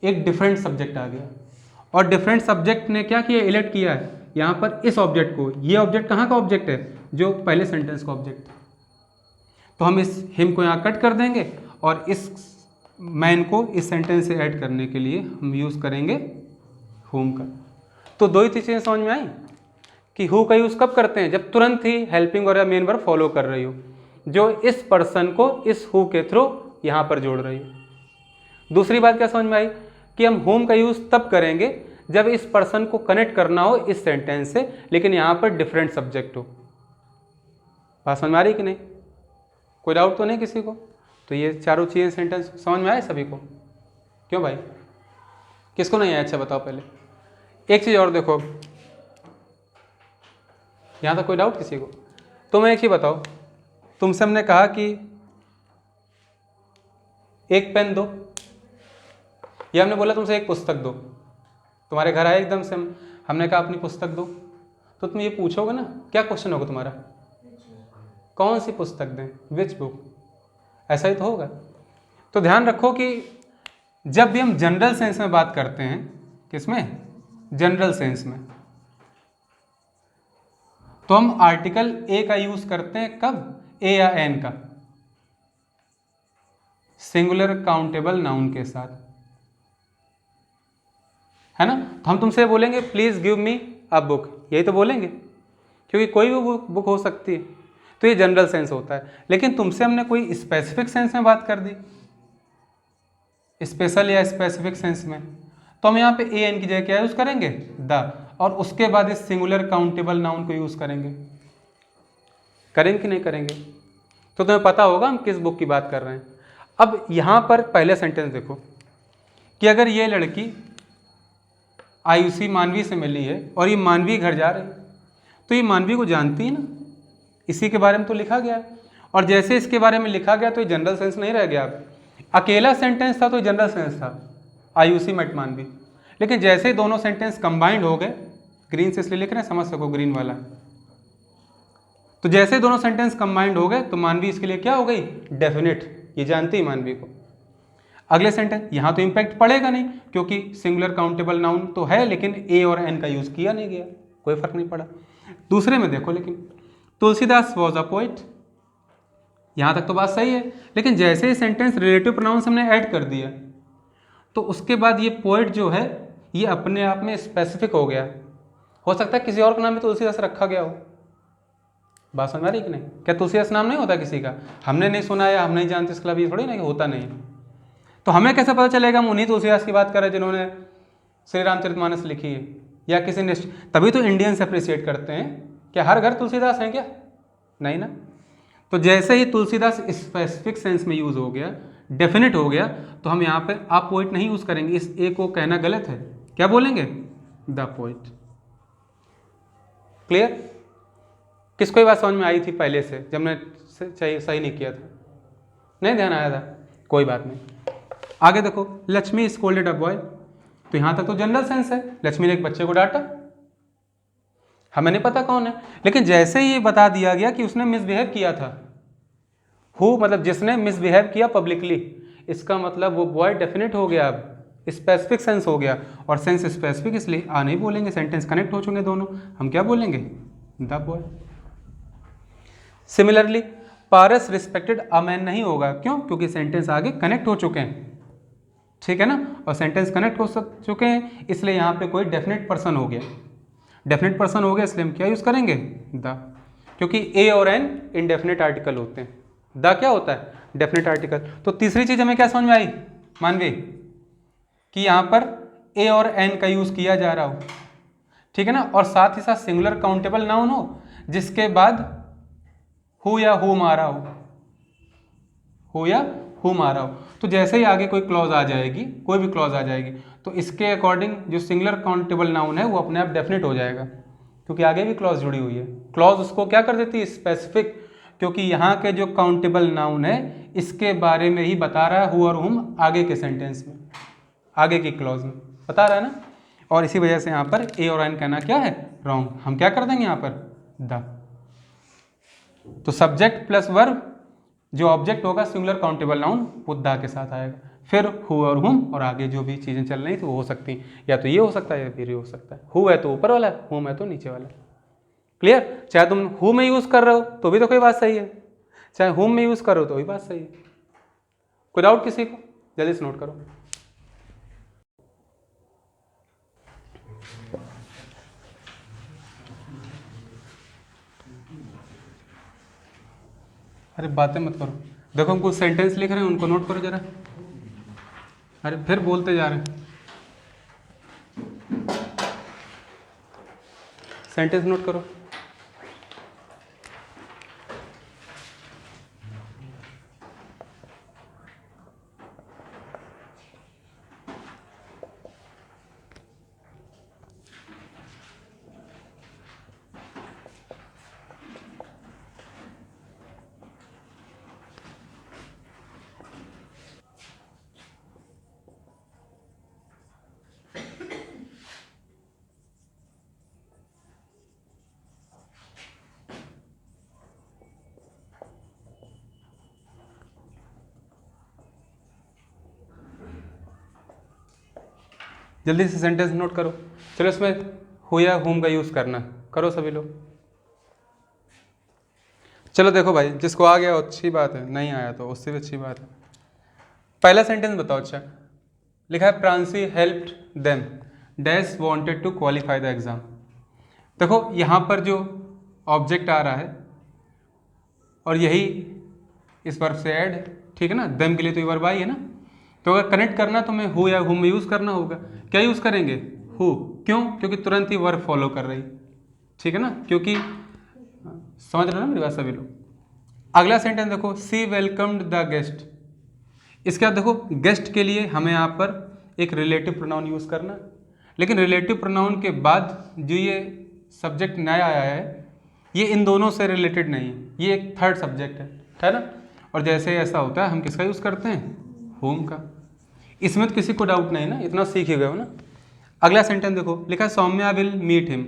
एक डिफरेंट सब्जेक्ट आ गया। और डिफरेंट सब्जेक्ट ने क्या किया? इलेक्ट किया है यहाँ पर इस ऑब्जेक्ट को। ये ऑब्जेक्ट कहाँ का ऑब्जेक्ट है? जो पहले सेंटेंस का ऑब्जेक्ट था। तो हम इस हिम को यहाँ कट कर देंगे, और इस मैन को इस सेंटेंस से ऐड करने के लिए हम यूज़ करेंगे होम का। तो दो ही चीज़ें समझ में आई कि हु का यूज़ कब करते हैं? जब तुरंत ही हेल्पिंग और मेन वर्ब फॉलो कर रही हो, जो इस पर्सन को इस हु के थ्रू यहाँ पर जोड़ रही हो। दूसरी बात क्या समझ में आई कि हम होम का यूज़ तब करेंगे जब इस पर्सन को कनेक्ट करना हो इस सेंटेंस से, लेकिन यहाँ पर डिफरेंट सब्जेक्ट हो। बात समझ में आ रही कि नहीं? कोई डाउट तो नहीं किसी को? तो ये चारों चीज़ें सेंटेंस समझ में आए सभी को? क्यों भाई, किसको नहीं आया? अच्छा बताओ पहले। एक चीज़ और देखो, यहाँ तक कोई डाउट किसी को? तो मैं एक चीज़ बताओ, तुमसे हमने कहा कि एक पेन दो, या हमने बोला तुमसे एक पुस्तक दो, तुम्हारे घर आए एकदम से हमने कहा अपनी पुस्तक दो, तो तुम ये पूछोगे ना, क्या क्वेश्चन होगा तुम्हारा, कौन सी पुस्तक दें, विच बुक, ऐसा ही तो होगा। तो ध्यान रखो कि जब भी हम जनरल सेंस में बात करते हैं, किसमें, जनरल सेंस में, तो हम आर्टिकल ए का यूज करते हैं कब, ए या एन का, सिंगुलर काउंटेबल नाउन के साथ, है ना। तो हम तुमसे बोलेंगे please give me a book, यही तो बोलेंगे, क्योंकि कोई भी बुक हो सकती है, तो ये जनरल सेंस होता है। लेकिन तुमसे हमने कोई स्पेसिफिक सेंस में बात कर दी, स्पेशल या स्पेसिफिक सेंस में, तो हम यहाँ पे ए एन की जगह क्या यूज करेंगे, द, और उसके बाद इस सिंगुलर काउंटेबल नाउन को यूज करेंगे। करेंगे कि नहीं करेंगे, तो तुम्हें पता होगा हम किस बुक की बात कर रहे हैं। अब यहाँ पर पहले सेंटेंस देखो कि अगर ये लड़की आयुषी मानवी से मिली है और ये मानवी घर जा रही है, तो ये मानवी को जानती है ना, इसी के बारे में तो लिखा गया है। और जैसे इसके बारे में लिखा गया तो ये जनरल सेंस नहीं रह गया। अब अकेला सेंटेंस था तो जनरल सेंस था, आयुषी मेट मानवी। लेकिन जैसे ही दोनों सेंटेंस कंबाइंड हो गए, ग्रीन से इसलिए लिख रहे हैं, समझ सको ग्रीन वाला, तो जैसे दोनों सेंटेंस कंबाइंड हो गए तो मानवी इसके लिए क्या हो गई, डेफिनेट, ये जानती है मानवी को। अगले सेंटेंस, यहाँ तो इंपैक्ट पड़ेगा नहीं क्योंकि सिंगुलर काउंटेबल नाउन तो है, लेकिन ए और एन का यूज किया नहीं गया, कोई फर्क नहीं पड़ा। दूसरे में देखो, लेकिन तुलसीदास वॉज अ पोइट, यहाँ तक तो बात सही है, लेकिन जैसे ही सेंटेंस रिलेटिव प्रोनाउंस हमने ऐड कर दिया, तो उसके बाद ये पोइट जो है ये अपने आप में स्पेसिफिक हो गया। हो सकता है किसी और का नाम भी तुलसीदास रखा गया हो, बात समझ आ रही कि नहीं। क्या तुलसीदास नाम नहीं होता किसी का, हमने नहीं सुना या हम नहीं जानते इसके लिए थोड़ी ना कि होता नहीं। तो हमें कैसे पता चलेगा हम उन्हीं तुलसीदास की बात कर रहे हैं जिन्होंने श्री रामचरितमानस लिखी है, या किसी ने, तभी तो इंडियंस अप्रिशिएट करते हैं। क्या हर घर तुलसीदास हैं क्या, नहीं ना। तो जैसे ही तुलसीदास स्पेसिफिक सेंस में यूज हो गया, डेफिनेट हो गया, तो हम यहाँ पर आप पोइट नहीं यूज करेंगे, इस ए को कहना गलत है, क्या बोलेंगे, द पोइट। क्लियर। किसको ये बात समझ में आई थी पहले से जब मैं सही नहीं किया था, नहीं ध्यान आया था, कोई बात नहीं। आगे देखो, लक्ष्मी स्कोल्डेड अ बॉय, तो यहां तक तो जनरल सेंस है, लक्ष्मी ने एक बच्चे को डांटा, हमें नहीं पता कौन है, लेकिन जैसे ही ये बता दिया गया कि उसने मिसबिहेव किया था, हु मतलब जिसने मिसबिहेव किया पब्लिकली, इसका मतलब वो बॉय डेफिनेट हो गया, अब स्पेसिफिक सेंस हो गया। और सेंस स्पेसिफिक इसलिए आ नहीं बोलेंगे, सेंटेंस कनेक्ट हो चुके दोनों, हम क्या बोलेंगे, the boy. Similarly Paras respected a man नहीं होगा, क्यों, क्योंकि सेंटेंस आगे कनेक्ट हो चुके हैं, ठीक है ना, और सेंटेंस कनेक्ट हो चुके हैं, इसलिए यहाँ पे कोई डेफिनेट पर्सन हो गया, डेफिनेट पर्सन हो गया, इसलिए हम क्या यूज करेंगे, द, क्योंकि ए और एन इनडेफिनेट आर्टिकल होते हैं, द क्या होता है, डेफिनेट आर्टिकल। तो तीसरी चीज हमें क्या समझ में आई मानवी, कि यहाँ पर ए और एन का यूज किया जा रहा हो, ठीक है ना, और साथ ही साथ सिंगुलर काउंटेबल नाउन हो जिसके बाद हु या हुम आ रहा हो, हु या हुम आ रहा हो। तो जैसे ही आगे कोई क्लॉज आ जाएगी, कोई भी क्लॉज आ जाएगी, तो इसके अकॉर्डिंग जो सिंगुलर काउंटेबल नाउन है वो अपने आप डेफिनेट हो जाएगा, क्योंकि आगे भी क्लॉज जुड़ी हुई है। क्लॉज उसको क्या कर देती है, स्पेसिफिक, क्योंकि यहाँ के जो काउंटेबल नाउन है इसके बारे में ही बता रहा है हु और हुम, आगे के सेंटेंस में, आगे की क्लॉज में बता रहा है ना। और इसी वजह से यहाँ पर ए और एन कहना क्या है, रॉन्ग, हम क्या कर देंगे यहाँ पर, द। तो सब्जेक्ट प्लस वर्ब, जो ऑब्जेक्ट होगा सिंगुलर काउंटेबल नाउन वो द के साथ आएगा, फिर हु और हुम, और आगे जो भी चीज़ें चल रही थी वो हो सकती हैं, या तो ये हो सकता है या फिर ये हो सकता है, हु है तो ऊपर वाला, हुम है तो नीचे वाला। क्लियर। चाहे तुम हु में यूज़ कर रहे हो तो भी तो कोई बात सही है, चाहे हुम में यूज़ करो तो भी बात सही है। कोई डाउट किसी को, जल्दी से नोट करो। अरे बातें मत करो, देखो हम कुछ सेंटेंस लिख रहे हैं उनको नोट करो जरा, अरे फिर बोलते जा रहे हैं, सेंटेंस नोट करो। जल्दी से सेंटेंस नोट करो। चलो इसमें हु या हुम का यूज़ करना, करो सभी लोग। चलो देखो भाई, जिसको आ गया अच्छी बात है, नहीं आया तो उससे भी अच्छी बात है। पहला सेंटेंस बताओ। अच्छा लिखा है Pransi helped them dash wanted to qualify the exam. देखो यहाँ पर जो ऑब्जेक्ट आ रहा है और यही इस वर्ब से ऐड है, ठीक है ना। देम के लिए तो ये वर्ब आई है ना, तो अगर कनेक्ट करना तो मैं हु या हुम यूज़ करना होगा। क्या यूज़ करेंगे? हु। क्यों? क्योंकि तुरंत ही वर्ब फॉलो कर रही, ठीक है ना, क्योंकि समझ रहे हो ना मेरी बात सभी लोग। अगला सेंटेंस देखो, सी वेलकम्ड द गेस्ट। इसके बाद देखो गेस्ट के लिए हमें यहाँ पर एक रिलेटिव प्रोनाउन यूज़ करना, लेकिन रिलेटिव प्रोनाउन के बाद जो ये सब्जेक्ट नया आया है ये इन दोनों से रिलेटेड नहीं है, ये एक थर्ड सब्जेक्ट है ना। और जैसे ऐसा होता है हम किसका यूज़ करते हैं? होम का। इसमें तो किसी को डाउट नहीं ना, इतना सीख ही गए हो ना। अगला सेंटेंस देखो, लिखा है Saumya will meet him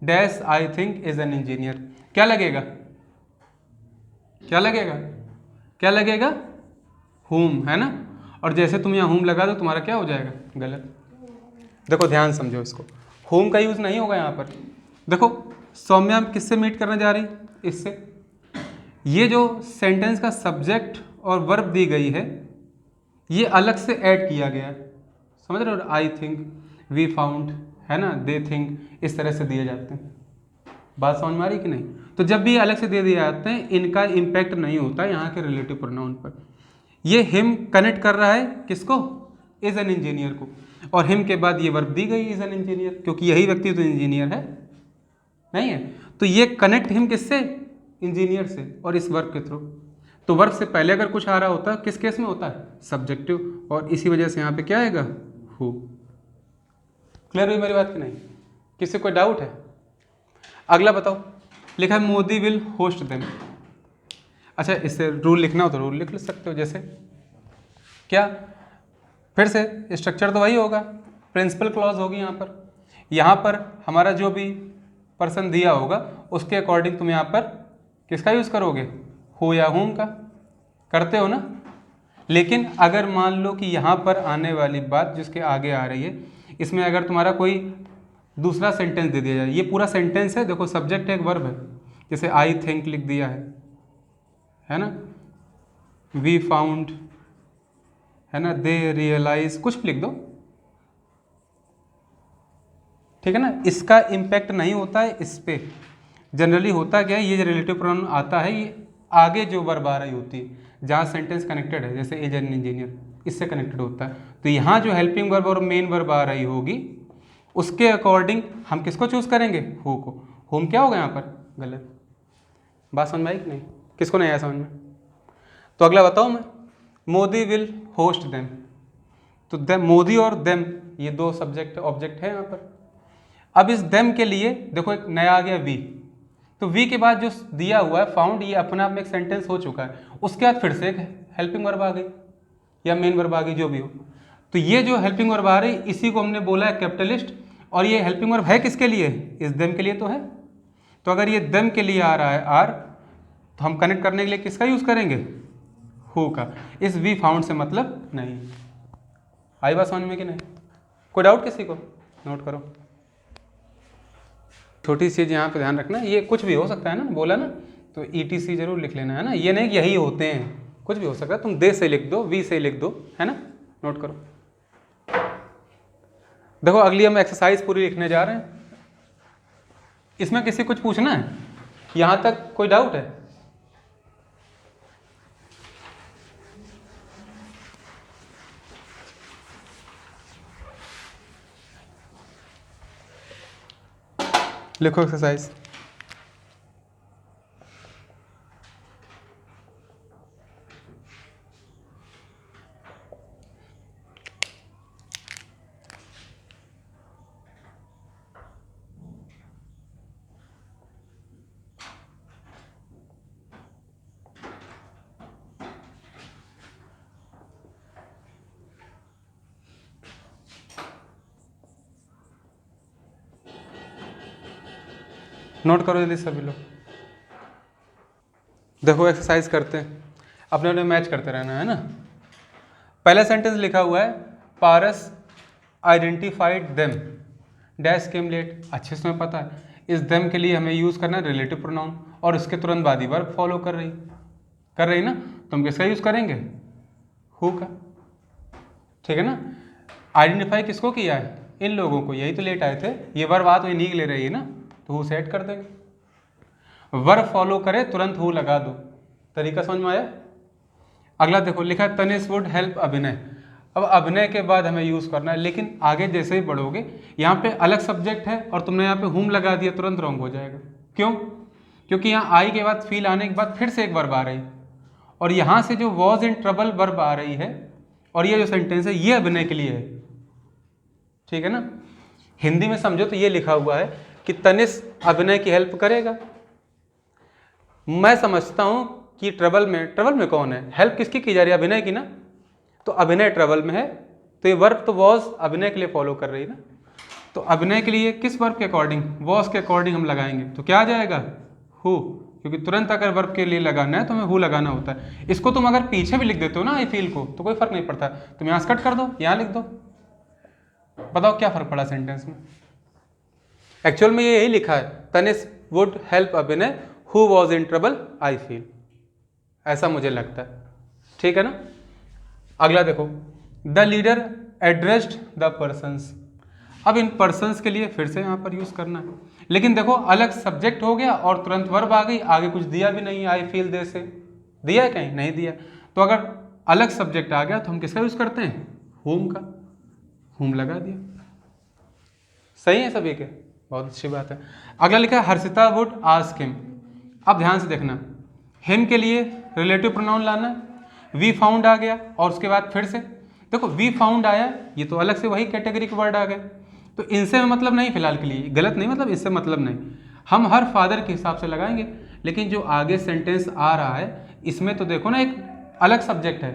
dash I think is an engineer. क्या लगेगा? क्या लगेगा? क्या लगेगा? होम, है ना। और जैसे तुम यहाँ होम लगा दो तुम्हारा क्या हो जाएगा? गलत। देखो ध्यान समझो इसको, होम का यूज़ नहीं होगा यहाँ पर। देखो सौम्या किससे मीट करने जा रही? इससे। ये जो सेंटेंस का सब्जेक्ट और वर्ब दी गई है ये अलग से ऐड किया गया है, समझ रहे हो? आई थिंक, वी फाउंड, है ना, दे थिंक, इस तरह से दिए जाते हैं। बात समझ में आ रही कि नहीं? तो जब भी अलग से दे दिए जाते हैं इनका इम्पैक्ट नहीं होता यहाँ के रिलेटिव प्रोनाउन पर। ये हिम कनेक्ट कर रहा है किसको? इज एन इंजीनियर को, और हिम के बाद ये वर्ब दी गई इज एन इंजीनियर, क्योंकि यही व्यक्ति तो इंजीनियर है, नहीं है? तो ये कनेक्ट हिम किससे? इंजीनियर से, और इस वर्ब के थ्रू। तो वर्ब से पहले अगर कुछ आ रहा होता है किस केस में होता है? सब्जेक्टिव, और इसी वजह से यहाँ पे क्या आएगा? हु। क्लियर हुई मेरी बात कि नहीं? किसी कोई डाउट है? अगला बताओ, लिखा है मोदी विल होस्ट देम। अच्छा इससे रूल लिखना हो तो रूल लिख सकते हो, जैसे क्या? फिर से स्ट्रक्चर तो वही होगा, प्रिंसिपल क्लॉज होगी यहाँ पर। यहाँ पर हमारा जो भी पर्सन दिया होगा उसके अकॉर्डिंग तुम यहाँ पर किसका यूज़ करोगे? हो या होम का। करते हो ना। लेकिन अगर मान लो कि यहाँ पर आने वाली बात जिसके आगे आ रही है इसमें अगर तुम्हारा कोई दूसरा सेंटेंस दे दिया जाए, ये पूरा सेंटेंस है, देखो सब्जेक्ट एक वर्ब है, जैसे आई थिंक लिख दिया है ना, वी फाउंड, है ना, दे रियलाइज, कुछ भी लिख दो, ठीक है ना। इसका इम्पैक्ट नहीं होता है इस पे। जनरली होता क्या है, ये जो रिलेटिव प्रोनाउन आता है ये आगे जो वर्ब आ रही होती है जहाँ सेंटेंस कनेक्टेड है, जैसे इज एन इंजीनियर, इससे कनेक्टेड होता है। तो यहाँ जो हेल्पिंग वर्ब और मेन वर्ब आ रही होगी उसके अकॉर्डिंग हम किसको चूज करेंगे? Who co. होम क्या होगा यहाँ पर? गलत। बात समझ में आई कि नहीं? किसको नहीं आया समझ में? तो अगला बताओ मैं, मोदी विल होस्ट देम। तो देम, मोदी और देम ये दो सब्जेक्ट ऑब्जेक्ट है यहाँ पर। अब इस देम के लिए देखो एक नया आ गया वी, तो वी के बाद जो दिया हुआ है फाउंड, ये अपने आप में एक सेंटेंस हो चुका है, उसके बाद फिर से एक हेल्पिंग वर्ब आ गई या मेन वर्ब आ गई, जो भी हो। तो ये जो हेल्पिंग वर्ब आ रही इसी को हमने बोला है कैपिटलिस्ट, और ये हेल्पिंग वर्ब है किसके लिए? इस देम के लिए तो है। तो अगर ये देम के लिए आ रहा है आर, तो हम कनेक्ट करने के लिए किसका यूज़ करेंगे? हु का। इस वी फाउंड से मतलब नहीं। आई बात समझ में कि नहीं? कोई डाउट किसी को? नोट करो। छोटी चीज़ यहाँ पे ध्यान रखना, ये कुछ भी हो सकता है ना, बोला ना, तो ETC जरूर लिख लेना, है ना। ये नहीं कि यही होते हैं, कुछ भी हो सकता है, तुम दे से लिख दो, वी से लिख दो, है ना। नोट करो। देखो अगली हम एक्सरसाइज पूरी लिखने जा रहे हैं। इसमें किसी कुछ पूछना है? यहाँ तक कोई डाउट है? लिखो एक्सरसाइज। नोट करो जल्दी सभी लोग। देखो एक्सरसाइज करते हैं, अपने अपने मैच करते रहना, है ना। पहला सेंटेंस लिखा हुआ है Paras identified them, dash came late, अच्छे से हमें पता है इस देम के लिए हमें यूज़ करना है रिलेटिव प्रोनाउन, और उसके तुरंत बाद ही वर्ब फॉलो कर रही ना, तो हम किसका यूज़ करेंगे, हु का, ठीक है ना। आइडेंटिफाई किसको किया है, इन लोगों को, यही तो लेट आए थे, ये वर्ब आ तो इन्हीं के ले रही है ना, तो हु सेट कर देंगे। वर्ब फॉलो करे तुरंत हु लगा दो, तरीका समझ में आया। अगला देखो लिखा है तनिष वुड हेल्प अभिनय। अब अभिनय के बाद हमें यूज़ करना है, लेकिन आगे जैसे ही बढ़ोगे यहाँ पे अलग सब्जेक्ट है और तुमने यहाँ पे हुम लगा दिया, तुरंत रॉन्ग हो जाएगा। क्यों, क्योंकि यहाँ आई के बाद फील आने के बाद फिर से एक वर्ब आ रही, और यहाँ से जो वॉज इन ट्रबल वर्ब आ रही है, और ये जो सेंटेंस है ये अभिनय के लिए है, ठीक है ना। हिंदी में समझो तो ये लिखा हुआ है कि तनिष अभिनय की हेल्प करेगा। मैं समझता हूं कि ट्रबल में कौन है, हेल्प किसकी की जा रही है, अभिनय की ना, तो अभिनय ट्रबल में है, तो ये वर्ब तो वॉज अभिनय के लिए फॉलो कर रही है ना, तो अभिनय के लिए किस वर्ब के अकॉर्डिंग, वॉज के अकॉर्डिंग हम लगाएंगे, तो क्या आ जाएगा, हु, क्योंकि तुरंत अगर वर्ब के लिए लगाना है तो हमें हु लगाना होता है। इसको तुम अगर पीछे भी लिख देते हो ना आई फील को, तो कोई फर्क नहीं पड़ता, तुम यहाँ से कट कर दो, यहाँ लिख दो, बताओ क्या फर्क पड़ा सेंटेंस में। एक्चुअल में ये यही लिखा है, तनिष वुड हेल्प अभिनय who was in trouble I feel, ऐसा मुझे लगता है, ठीक है ना। अगला देखो, the leader addressed the persons. अब इन पर्सन्स के लिए फिर से यहाँ पर यूज करना है, लेकिन देखो अलग सब्जेक्ट हो गया और तुरंत वर्ब आ गई, आगे कुछ दिया भी नहीं, आई फील दे से दिया है, कहीं नहीं दिया, तो अगर अलग सब्जेक्ट आ गया तो हम किसका यूज करते हैं, हुम का, हुम लगा दिया, सही है सभी के, बहुत अच्छी बात है। अगला लिखा है हर्षिता वुड आस्क हिम। अब ध्यान से देखना, हिम के लिए रिलेटिव प्रोनाउन लाना, वी फाउंड आ गया, और उसके बाद फिर से देखो वी फाउंड आया, ये तो अलग से वही कैटेगरी के वर्ड आ गए, तो इनसे मतलब नहीं, फिलहाल के लिए गलत नहीं, मतलब इससे मतलब नहीं, हम हर फादर के हिसाब से लगाएंगे, लेकिन जो आगे सेंटेंस आ रहा है इसमें तो देखो ना एक अलग सब्जेक्ट है,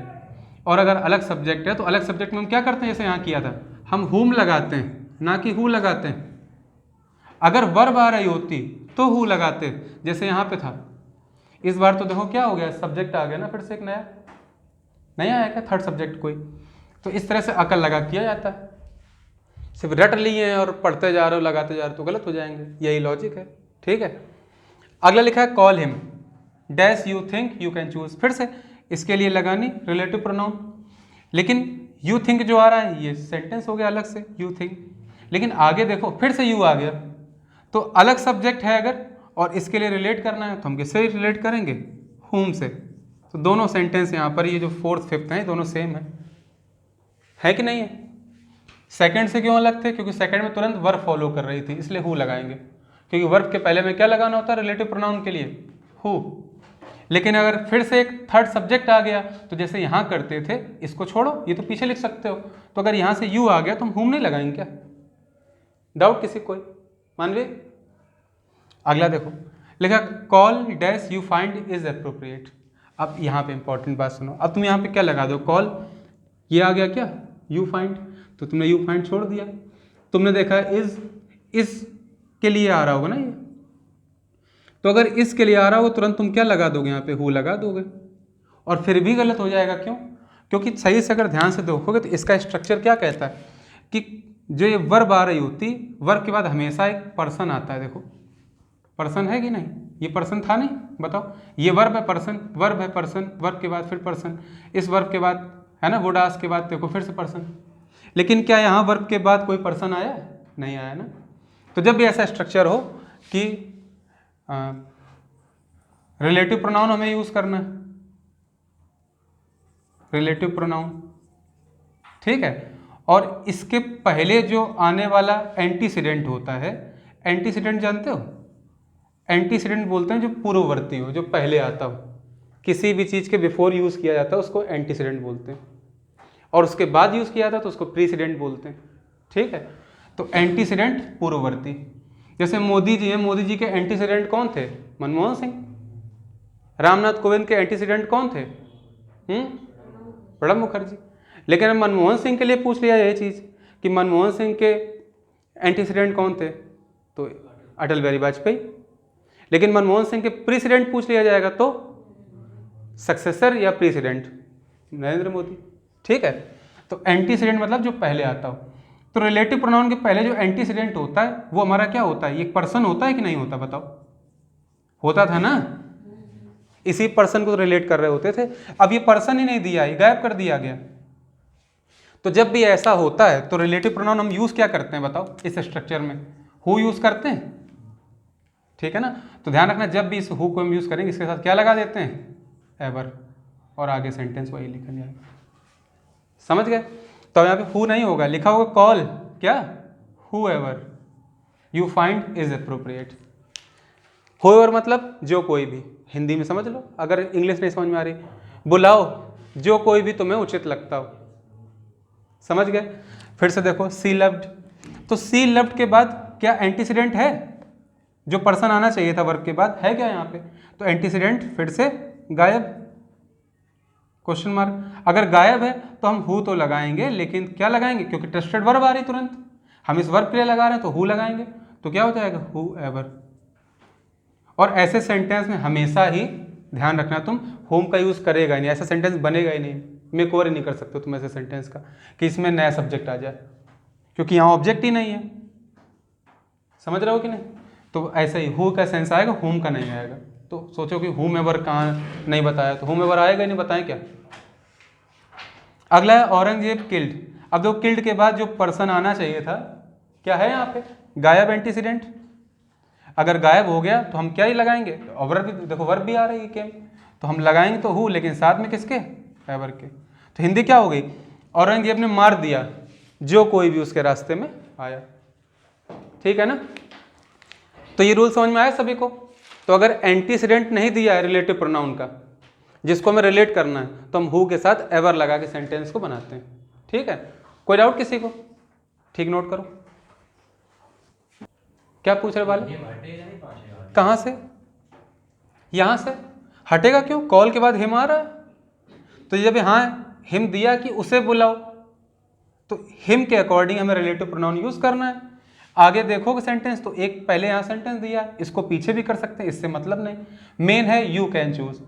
और अगर अलग सब्जेक्ट है तो अलग सब्जेक्ट में हम क्या करते हैं, जैसे यहाँ किया था, हम हुम लगाते हैं ना कि हु लगाते हैं। अगर वर्ब आ रही होती तो हु लगाते, जैसे यहाँ पे था। इस बार तो देखो क्या हो गया, सब्जेक्ट आ गया ना फिर से एक नया, नया आया क्या, थर्ड सब्जेक्ट कोई, तो इस तरह से अकल लगा किया जाता है। सिर्फ रट लिए हैं और पढ़ते जा रहे हो, लगाते जा रहे हो, तो गलत हो जाएंगे, यही लॉजिक है, ठीक है। अगला लिखा है call him dash you think you can choose, फिर से इसके लिए लगानी रिलेटिव प्रोनाउन, लेकिन यू थिंक जो आ रहा है ये सेंटेंस हो गया अलग से, यू थिंक, लेकिन आगे देखो फिर से यू आ गया, तो अलग सब्जेक्ट है अगर और इसके लिए रिलेट करना है तो हम किससे रिलेट करेंगे, हुम से, तो दोनों सेंटेंस यहाँ पर ये जो फोर्थ फिफ्थ हैं दोनों सेम है कि नहीं है। सेकंड से क्यों अलग थे, क्योंकि सेकंड में तुरंत वर्ब फॉलो कर रही थी, इसलिए हु लगाएंगे, क्योंकि वर्ब के पहले में क्या लगाना होता है, रिलेटिव प्रोनाउन के लिए हु। लेकिन अगर फिर से एक थर्ड सब्जेक्ट आ गया तो जैसे यहाँ करते थे, इसको छोड़ो, ये तो पीछे लिख सकते हो, तो अगर यहाँ से यू आ गया तो हम हुम नहीं लगाएंगे क्या, डाउट किसी कोई, मानवीय। अगला देखो लिखा call dash you find is appropriate. अब यहाँ पे इंपॉर्टेंट बात सुनो, अब तुम यहाँ पे क्या लगा दो, कॉल, ये आ गया क्या, यू फाइंड, तो तुमने यू फाइंड छोड़ दिया, तुमने देखा इस के लिए आ रहा होगा ना ये, तो अगर इसके लिए आ रहा हो तुरंत तुम क्या लगा दोगे, यहाँ पे हु लगा दोगे, और फिर भी गलत हो जाएगा। क्यों, क्योंकि सही से अगर ध्यान से देखोगे तो इसका स्ट्रक्चर क्या कहता है कि जो ये वर्ब आ रही होती, वर्ब के बाद हमेशा एक पर्सन आता है, देखो पर्सन है कि नहीं, ये पर्सन था नहीं, बताओ, ये वर्ब है पर्सन, वर्ब है पर्सन, वर्ब के बाद फिर पर्सन, इस वर्ब के बाद है ना वुड आस्क के बाद देखो फिर से पर्सन, लेकिन क्या यहाँ वर्ब के बाद कोई पर्सन आया, नहीं आया ना। तो जब भी ऐसा स्ट्रक्चर हो कि रिलेटिव प्रोनाउन हमें यूज करना है, रिलेटिव प्रोनाउन, ठीक है, और इसके पहले जो आने वाला एंटीसीडेंट होता है, एंटीसीडेंट जानते हो, एंटीसीडेंट बोलते हैं जो पूर्ववर्ती हो, जो पहले आता हो, किसी भी चीज़ के बिफोर यूज़ किया जाता है उसको एंटीसीडेंट बोलते हैं, और उसके बाद यूज़ किया जाता है तो उसको प्रीसीडेंट बोलते हैं, ठीक है। तो एंटीसीडेंट पूर्ववर्ती, जैसे मोदी जी हैं, मोदी जी के एंटीसीडेंट कौन थे, मनमोहन सिंह। रामनाथ कोविंद के एंटीसीडेंट कौन थे, प्रणब मुखर्जी। लेकिन अब मनमोहन सिंह के लिए पूछ लिया यह चीज़ कि मनमोहन सिंह के एंटीसीडेंट कौन थे, तो अटल बिहारी वाजपेयी। लेकिन मनमोहन सिंह के प्रेसिडेंट पूछ लिया जाएगा तो सक्सेसर या प्रेसिडेंट नरेंद्र मोदी, ठीक है। तो एंटीसीडेंट मतलब जो पहले आता हो। तो रिलेटिव प्रोनाउन के पहले जो एंटीसीडेंट होता है वो हमारा क्या होता है, एक पर्सन होता है कि नहीं होता, बताओ। होता था ना, इसी पर्सन को रिलेट कर रहे होते थे। अब ये पर्सन ही नहीं दिया, ये गायब कर दिया गया। तो जब भी ऐसा होता है तो रिलेटिव प्रोनाउन हम यूज क्या करते हैं, बताओ, इस स्ट्रक्चर में हु यूज करते हैं, ठीक है ना। तो ध्यान रखना, जब भी इस हु को हम यूज करेंगे इसके साथ क्या लगा देते हैं, एवर, और आगे सेंटेंस वही लिखा जाएगा। समझ गए। तो यहाँ पे हु नहीं होगा, लिखा होगा कॉल, क्या, whoever you find is appropriate। whoever मतलब जो कोई भी, हिंदी में समझ लो, अगर इंग्लिश नहीं समझ में आ रही, बुलाओ जो कोई भी तुम्हें उचित लगता हो। समझ गए। फिर से देखो, सी लव्ड, तो सी लव्ड के बाद क्या एंटीसीडेंट है, जो पर्सन आना चाहिए था वर्ब के बाद, है क्या यहाँ पे, तो एंटीसीडेंट फिर से गायब, क्वेश्चन मार्क। अगर गायब है तो हम हु तो लगाएंगे, लेकिन क्या लगाएंगे, क्योंकि ट्रस्टेड वर्ब आ रही तुरंत, हम इस वर्ब के लिए लगा रहे हैं तो हु लगाएंगे, तो क्या हो जाएगा, हु एवर। और ऐसे सेंटेंस में हमेशा ही ध्यान रखना, तुम होम का यूज करेगा ही नहीं, ऐसा सेंटेंस बनेगा ही नहीं, मेक ओवर ही नहीं कर सकते तुम ऐसे सेंटेंस का कि इसमें नया सब्जेक्ट आ जाए, क्योंकि यहाँ ऑब्जेक्ट ही नहीं है। समझ रहे हो कि नहीं। तो ऐसे ही हु का सेंस आएगा, होम का नहीं आएगा। तो सोचो कि होम एवर कहाँ नहीं बताया, तो होम एवर आएगा ही नहीं, बताएं क्या। अगला है औरंगजेब किल्ड। अब देखो, किल्ड के बाद जो पर्सन आना चाहिए था, क्या है यहाँ पे, गायब एंटीसीडेंट। अगर गायब हो गया तो हम क्या ही लगाएंगे, वर्ब भी, देखो वर्ब भी आ रही है केम, तो हम लगाएंगे तो हु, लेकिन साथ में किसके, एवर के। तो हिंदी क्या हो गई, औरंगजेब ने मार दिया जो कोई भी उसके रास्ते में आया। ठीक है ना। तो ये रूल समझ में आया सभी को। तो अगर एंटीसीडेंट नहीं दिया है रिलेटिव प्रोनाउन का, जिसको हमें रिलेट करना है, तो हम हु के साथ एवर लगा के सेंटेंस को बनाते हैं। ठीक है। कोई डाउट किसी को, ठीक नोट करो। क्या पूछ रहे वाले, कहाँ से, यहां से हटेगा क्यों, कॉल के बाद हिम आ रहा है, तो जब यहाँ हिम दिया कि उसे बुलाओ, तो हिम के अकॉर्डिंग हमें रिलेटिव प्रोनाउन यूज करना है। आगे देखोगे सेंटेंस, तो एक पहले यहाँ सेंटेंस दिया, इसको पीछे भी कर सकते हैं, इससे मतलब नहीं। मेन है यू कैन चूज,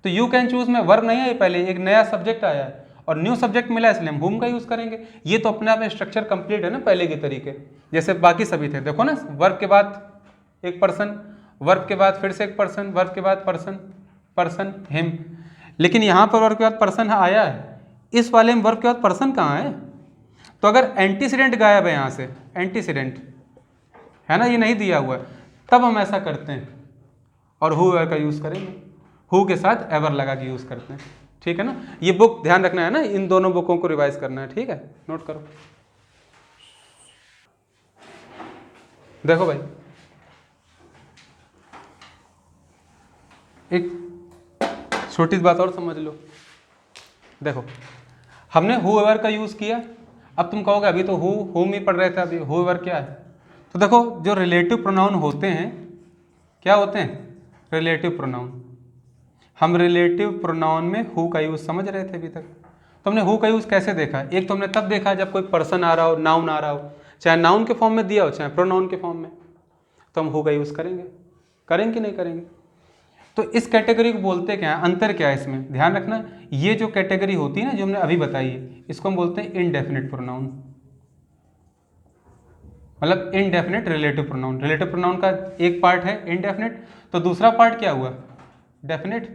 तो यू कैन चूज में वर्ब नहीं है, पहले एक नया सब्जेक्ट आया है और न्यू सब्जेक्ट मिला, इसलिए हम होम का यूज करेंगे। ये तो अपने आप में स्ट्रक्चर कंप्लीट है ना पहले के तरीके, जैसे बाकी सभी थे। देखो ना, वर्ब के बाद एक पर्सन, वर्ब के बाद फिर से एक पर्सन, वर्ब के बाद पर्सन, पर्सन हिम। लेकिन यहाँ पर वर्ब के बाद पर्सन आया है, इस वाले में वर्ब के बाद पर्सन कहाँ है। तो अगर एंटीसीडेंट गायब है यहाँ से, एंटीसीडेंट है ना, ये नहीं दिया हुआ है, तब हम ऐसा करते हैं और हु एवर का यूज करेंगे, हु के साथ एवर लगा के यूज करते हैं। ठीक है ना। ये बुक ध्यान रखना है ना, इन दोनों बुकों को रिवाइज करना है। ठीक है, नोट करो। देखो भाई, एक छोटी सी बात और समझ लो। देखो, हमने हु एवर का यूज किया, अब तुम कहोगे अभी तो होम ही पढ़ रहे थे, अभी हु एवर क्या है। तो देखो, जो रिलेटिव प्रोनाउन होते हैं, क्या होते हैं, रिलेटिव प्रोनाउन। हम रिलेटिव प्रोनाउन में हु का यूज समझ रहे थे अभी तक। तो हमने हु का यूज कैसे देखा, एक तो हमने तब देखा जब कोई पर्सन आ रहा हो, नाउन आ रहा हो, चाहे नाउन के फॉर्म में दिया हो चाहे प्रोनाउन के फॉर्म में, तो हम हु का यूज करेंगे, करेंगे कि नहीं करेंगे। तो इस कैटेगरी को बोलते क्या है, अंतर क्या है इसमें, ध्यान रखना। ये जो कैटेगरी होती है ना, जो हमने अभी बताई है, इसको हम बोलते हैं इनडेफिनिट प्रोनाउन, मतलब indefinite relative pronoun. Relative pronoun का एक पार्ट है इनडेफिनिट, तो दूसरा पार्ट क्या हुआ, डेफिनिट।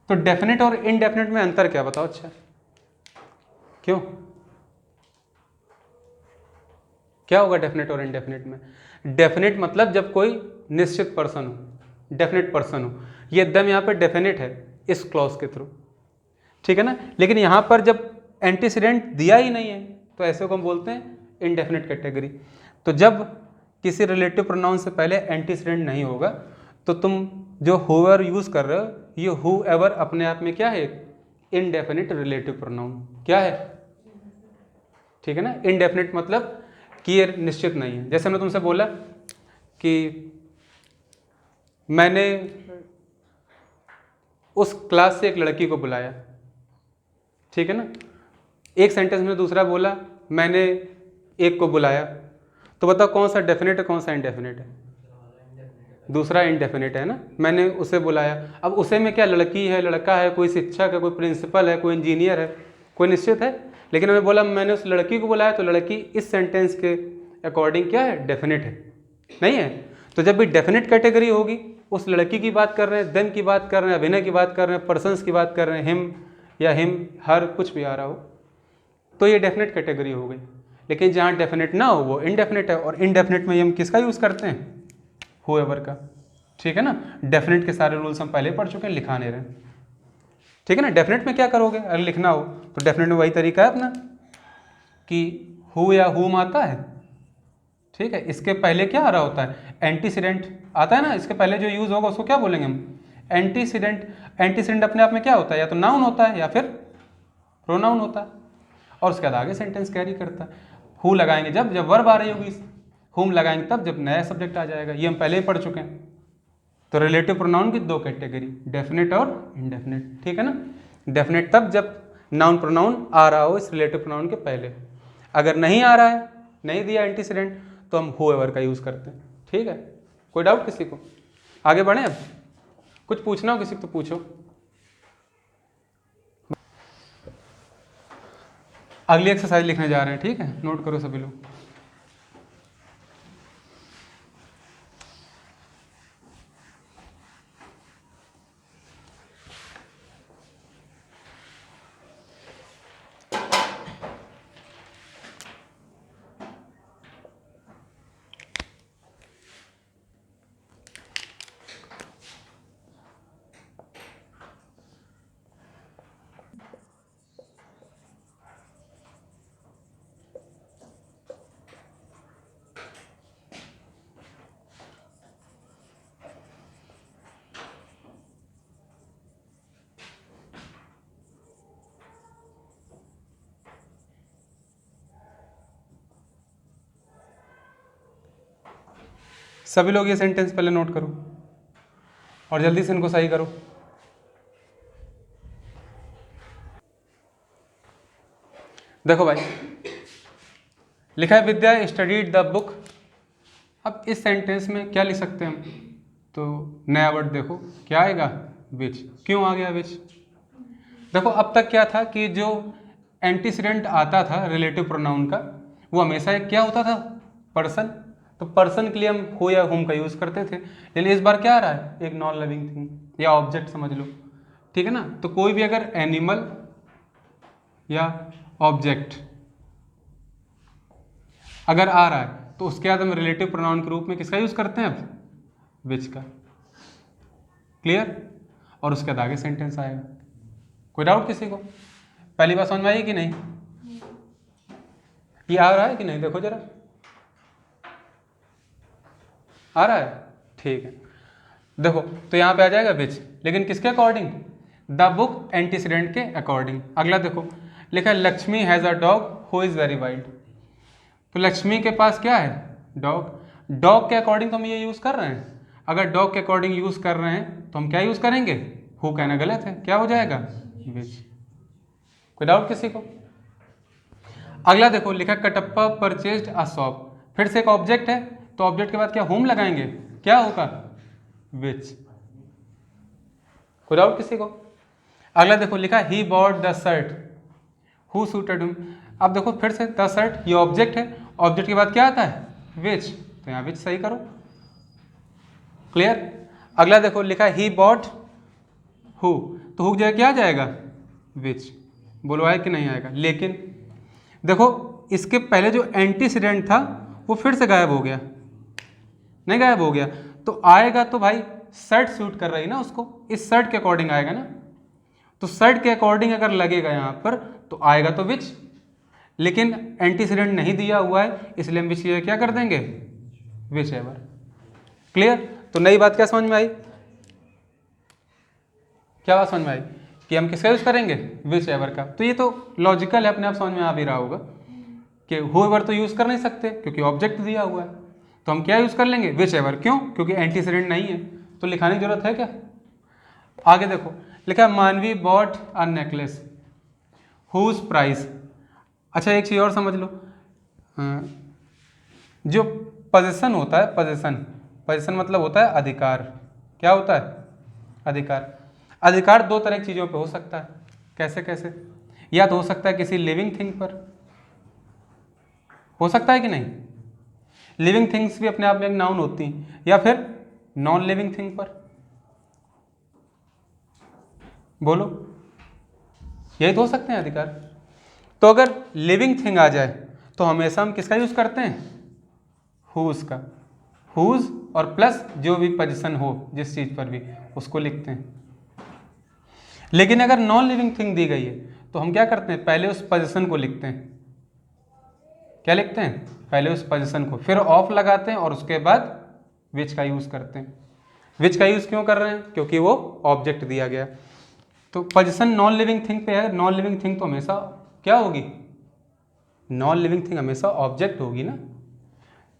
तो डेफिनिट और इनडेफिनिट में अंतर क्या, बताओ। अच्छा, क्यों, क्या होगा डेफिनेट और इनडेफिनेट में। डेफिनेट मतलब जब कोई निश्चित पर्सन हो, डेफिनेट पर्सन हो, ये एकदम यहाँ पे डेफिनेट है इस क्लॉज के थ्रू, ठीक है ना। लेकिन यहाँ पर जब एंटीसीडेंट दिया ही नहीं है, तो ऐसे को हम बोलते हैं इनडेफिनेट कैटेगरी। तो जब किसी रिलेटिव प्रोनाउन से पहले एंटीसीडेंट नहीं होगा, तो तुम जो हुएवर यूज कर रहे हो, ये हु एवर अपने आप में क्या है, इनडेफिनिट रिलेटिव प्रोनाउन। क्या है, ठीक है ना। इनडेफिनिट मतलब कि ये निश्चित नहीं है। जैसे मैंने तुमसे बोला कि मैंने उस क्लास से एक लड़की को बुलाया, ठीक है ना। एक सेंटेंस में दूसरा बोला मैंने एक को बुलाया, तो बताओ कौन सा डेफिनेट है कौन सा इनडेफिनेट है, दूसरा इनडेफिनेट है ना। मैंने उसे बुलाया, अब उसे में क्या लड़की है, लड़का है, कोई शिक्षक है, कोई प्रिंसिपल है, कोई इंजीनियर है, कोई निश्चित है, लेकिन हमें बोला मैंने उस लड़की को बुलाया तो लड़की इस सेंटेंस के अकॉर्डिंग क्या है, डेफिनेट है, नहीं है। तो जब भी डेफिनेट कैटेगरी होगी, उस लड़की की बात कर रहे हैं, देम की बात कर रहे हैं, अभिनय की बात कर रहे हैं, पर्सन्स की बात कर रहे हैं, हिम या हिम, हर, कुछ भी आ रहा हो, तो ये डेफिनेट कैटेगरी हो गई। लेकिन जहाँ डेफिनेट ना हो वो इनडेफिनेट है, और इनडेफिनेट में हम किसका यूज़ करते हैं, हूएवर का। ठीक है ना, डेफिनेट के सारे रूल्स हम पहले पढ़ चुके हैं, लिखा नहीं रहे। ठीक है ना, डेफिनेट में क्या करोगे, अगर लिखना हो तो डेफिनेट में वही तरीका है अपना कि हु या हुम आता है। ठीक है, इसके पहले क्या आ रहा होता है, एंटीसीडेंट आता है ना, इसके पहले जो यूज़ होगा उसको क्या बोलेंगे हम, एंटीसीडेंट। एंटीसीडेंट अपने आप में क्या होता है, या तो नाउन होता है या फिर प्रोनाउन होता है, और उसके बाद आगे सेंटेंस कैरी करता है। हु लगाएंगे जब जब वर्ब आ रही होगी, हुम लगाएंगे तब जब नया सब्जेक्ट आ जाएगा, ये हम पहले ही पढ़ चुके हैं। तो रिलेटिव प्रोनाउन की दो कैटेगरी, डेफिनेट और इनडेफिनेट। ठीक है ना, डेफिनेट तब जब नाउन प्रोनाउन आ रहा हो इस रिलेटिव प्रोनाउन के पहले, अगर नहीं आ रहा है, नहीं दिया एंटीसीडेंट, तो हम हूएवर का यूज़ करते हैं। ठीक है, कोई डाउट किसी को, आगे बढ़ें। अब कुछ पूछना हो किसी को तो पूछो। अगली एक्सरसाइज लिखने जा रहे हैं, ठीक है, नोट करो सभी लोग। सभी लोग ये सेंटेंस पहले नोट करो और जल्दी से इनको सही करो। देखो भाई, लिखा है विद्या स्टडीड द बुक। अब इस सेंटेंस में क्या लिख सकते हैं हम, तो नया वर्ड देखो क्या आएगा, विच। क्यों आ गया विच, देखो अब तक क्या था कि जो एंटीसीडेंट आता था रिलेटिव प्रोनाउन का, वो हमेशा एक क्या होता था, पर्सन। तो पर्सन के लिए हम हो या हुम का यूज़ करते थे, लेकिन इस बार क्या आ रहा है, एक नॉन लिविंग थिंग या ऑब्जेक्ट समझ लो। ठीक है ना, तो कोई भी अगर एनिमल या ऑब्जेक्ट अगर आ रहा है तो उसके बाद हम रिलेटिव प्रोनाउन के रूप में किसका यूज़ करते हैं, अब विच का। क्लियर, और उसके बाद आगे सेंटेंस आएगा। कोई डाउट किसी को, पहली बात समझ में आई कि नहीं, ये आ रहा है कि नहीं, देखो जरा आ रहा है, ठीक है। देखो तो यहाँ पे आ जाएगा विच, लेकिन किसके अकॉर्डिंग, द बुक एंटीसीडेंट के अकॉर्डिंग। अगला देखो लिखा है Lakshmi has a dog who is very wild. तो लक्ष्मी के पास क्या है, डॉग। डॉग के अकॉर्डिंग तो हम ये यूज़ कर रहे हैं, अगर डॉग के अकॉर्डिंग यूज़ कर रहे हैं तो हम क्या यूज़ करेंगे, हु कहना गलत है, क्या हो जाएगा, विच। कोई डाउट किसी को। अगला देखो लिखा कटप्पा परचेज्ड अ शॉप, फिर से एक ऑब्जेक्ट है, तो ऑब्जेक्ट के बाद क्या होम लगाएंगे, क्या होगा, विच। कोई डाउट किसी को। अगला देखो लिखा he bought the shirt who suited him. अब देखो फिर से द शर्ट, ये ऑब्जेक्ट है, ऑब्जेक्ट के बाद क्या आता है, विच, तो यहाँ विच सही करो। क्लियर। अगला देखो लिखा ही बॉट हु, तो हु जगह क्या आ जाएगा, विच। बोलो आए कि नहीं आएगा। लेकिन देखो इसके पहले जो एंटीसीडेंट था वो फिर से गायब हो गया, नहीं गायब हो गया, तो आएगा तो भाई शर्ट सूट कर रही ना उसको, इस शर्ट के अकॉर्डिंग आएगा ना, तो शर्ट के अकॉर्डिंग अगर लगेगा यहाँ पर तो आएगा तो विच। लेकिन एंटीसीडेंट नहीं दिया हुआ है, इसलिए हम विच क्या कर देंगे, विच एवर। क्लियर। तो नई बात क्या समझ में आई, क्या बात समझ में आई कि हम किसका यूज करेंगे, विच एवर का। तो ये तो लॉजिकल है, अपने आप समझ में आ भी रहा होगा कि हूएवर तो यूज कर नहीं सकते क्योंकि ऑब्जेक्ट दिया हुआ है, तो हम क्या यूज कर लेंगे, विच एवर। क्यों, क्योंकि एंटीसीडेंट नहीं है, तो लिखाने की जरूरत है क्या। आगे देखो लिखा Manvi bought a necklace whose price. अच्छा एक चीज़ और समझ लो, जो पोजीशन होता है, पोजीशन मतलब होता है अधिकार। क्या होता है, अधिकार। अधिकार दो तरह की चीज़ों पे हो सकता है, कैसे कैसे। या तो हो सकता है किसी लिविंग थिंग पर, हो सकता है कि नहीं, लिविंग थिंग्स भी अपने आप में एक नाउन होती हैं, या फिर नॉन लिविंग थिंग पर, बोलो, यही तो हो सकते हैं अधिकार। तो अगर लिविंग थिंग आ जाए तो हमेशा हम किसका यूज करते हैं, हुज का, हुज और प्लस जो भी पोजीशन हो जिस चीज पर भी उसको लिखते हैं। लेकिन अगर नॉन लिविंग थिंग दी गई है तो हम क्या करते हैं, पहले उस पोजीशन को लिखते हैं, क्या लिखते हैं, पहले उस पोजीशन को, फिर ऑफ लगाते हैं और उसके बाद विच का यूज करते हैं। विच का यूज क्यों कर रहे हैं, क्योंकि वो ऑब्जेक्ट दिया गया। तो पोजीशन नॉन लिविंग थिंग पे है, नॉन लिविंग थिंग तो हमेशा क्या होगी, नॉन लिविंग थिंग हमेशा ऑब्जेक्ट होगी ना,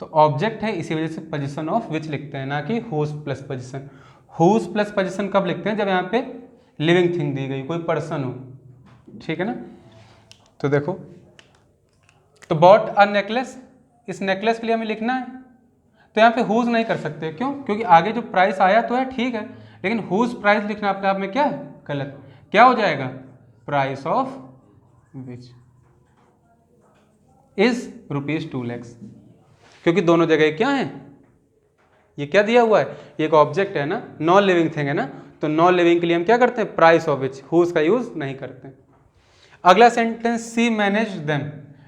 तो ऑब्जेक्ट है, इसी वजह से पोजीशन ऑफ विच लिखते हैं, ना कि whose plus position. Whose plus position कब लिखते हैं, जब यहाँ पे लिविंग थिंग दी गई, कोई पर्सन हो, ठीक है ना। तो देखो, तो बॉट अ नेकलेस, इस नेकलेस के लिए हमें लिखना है, तो यहाँ पे हुज नहीं कर सकते, क्यों, क्योंकि आगे जो प्राइस आया तो है ठीक है, लेकिन हुज प्राइस लिखना अपने आप में क्या है, गलत। क्या हो जाएगा, price of which is ₹2 lakh, क्योंकि दोनों जगह क्या है, ये क्या दिया हुआ है, ये एक ऑब्जेक्ट है ना, नॉन लिविंग थिंग है ना, तो नॉन लिविंग के लिए हम क्या करते हैं, प्राइस ऑफ विच, हुज का यूज नहीं करते। अगला sentence, see manage them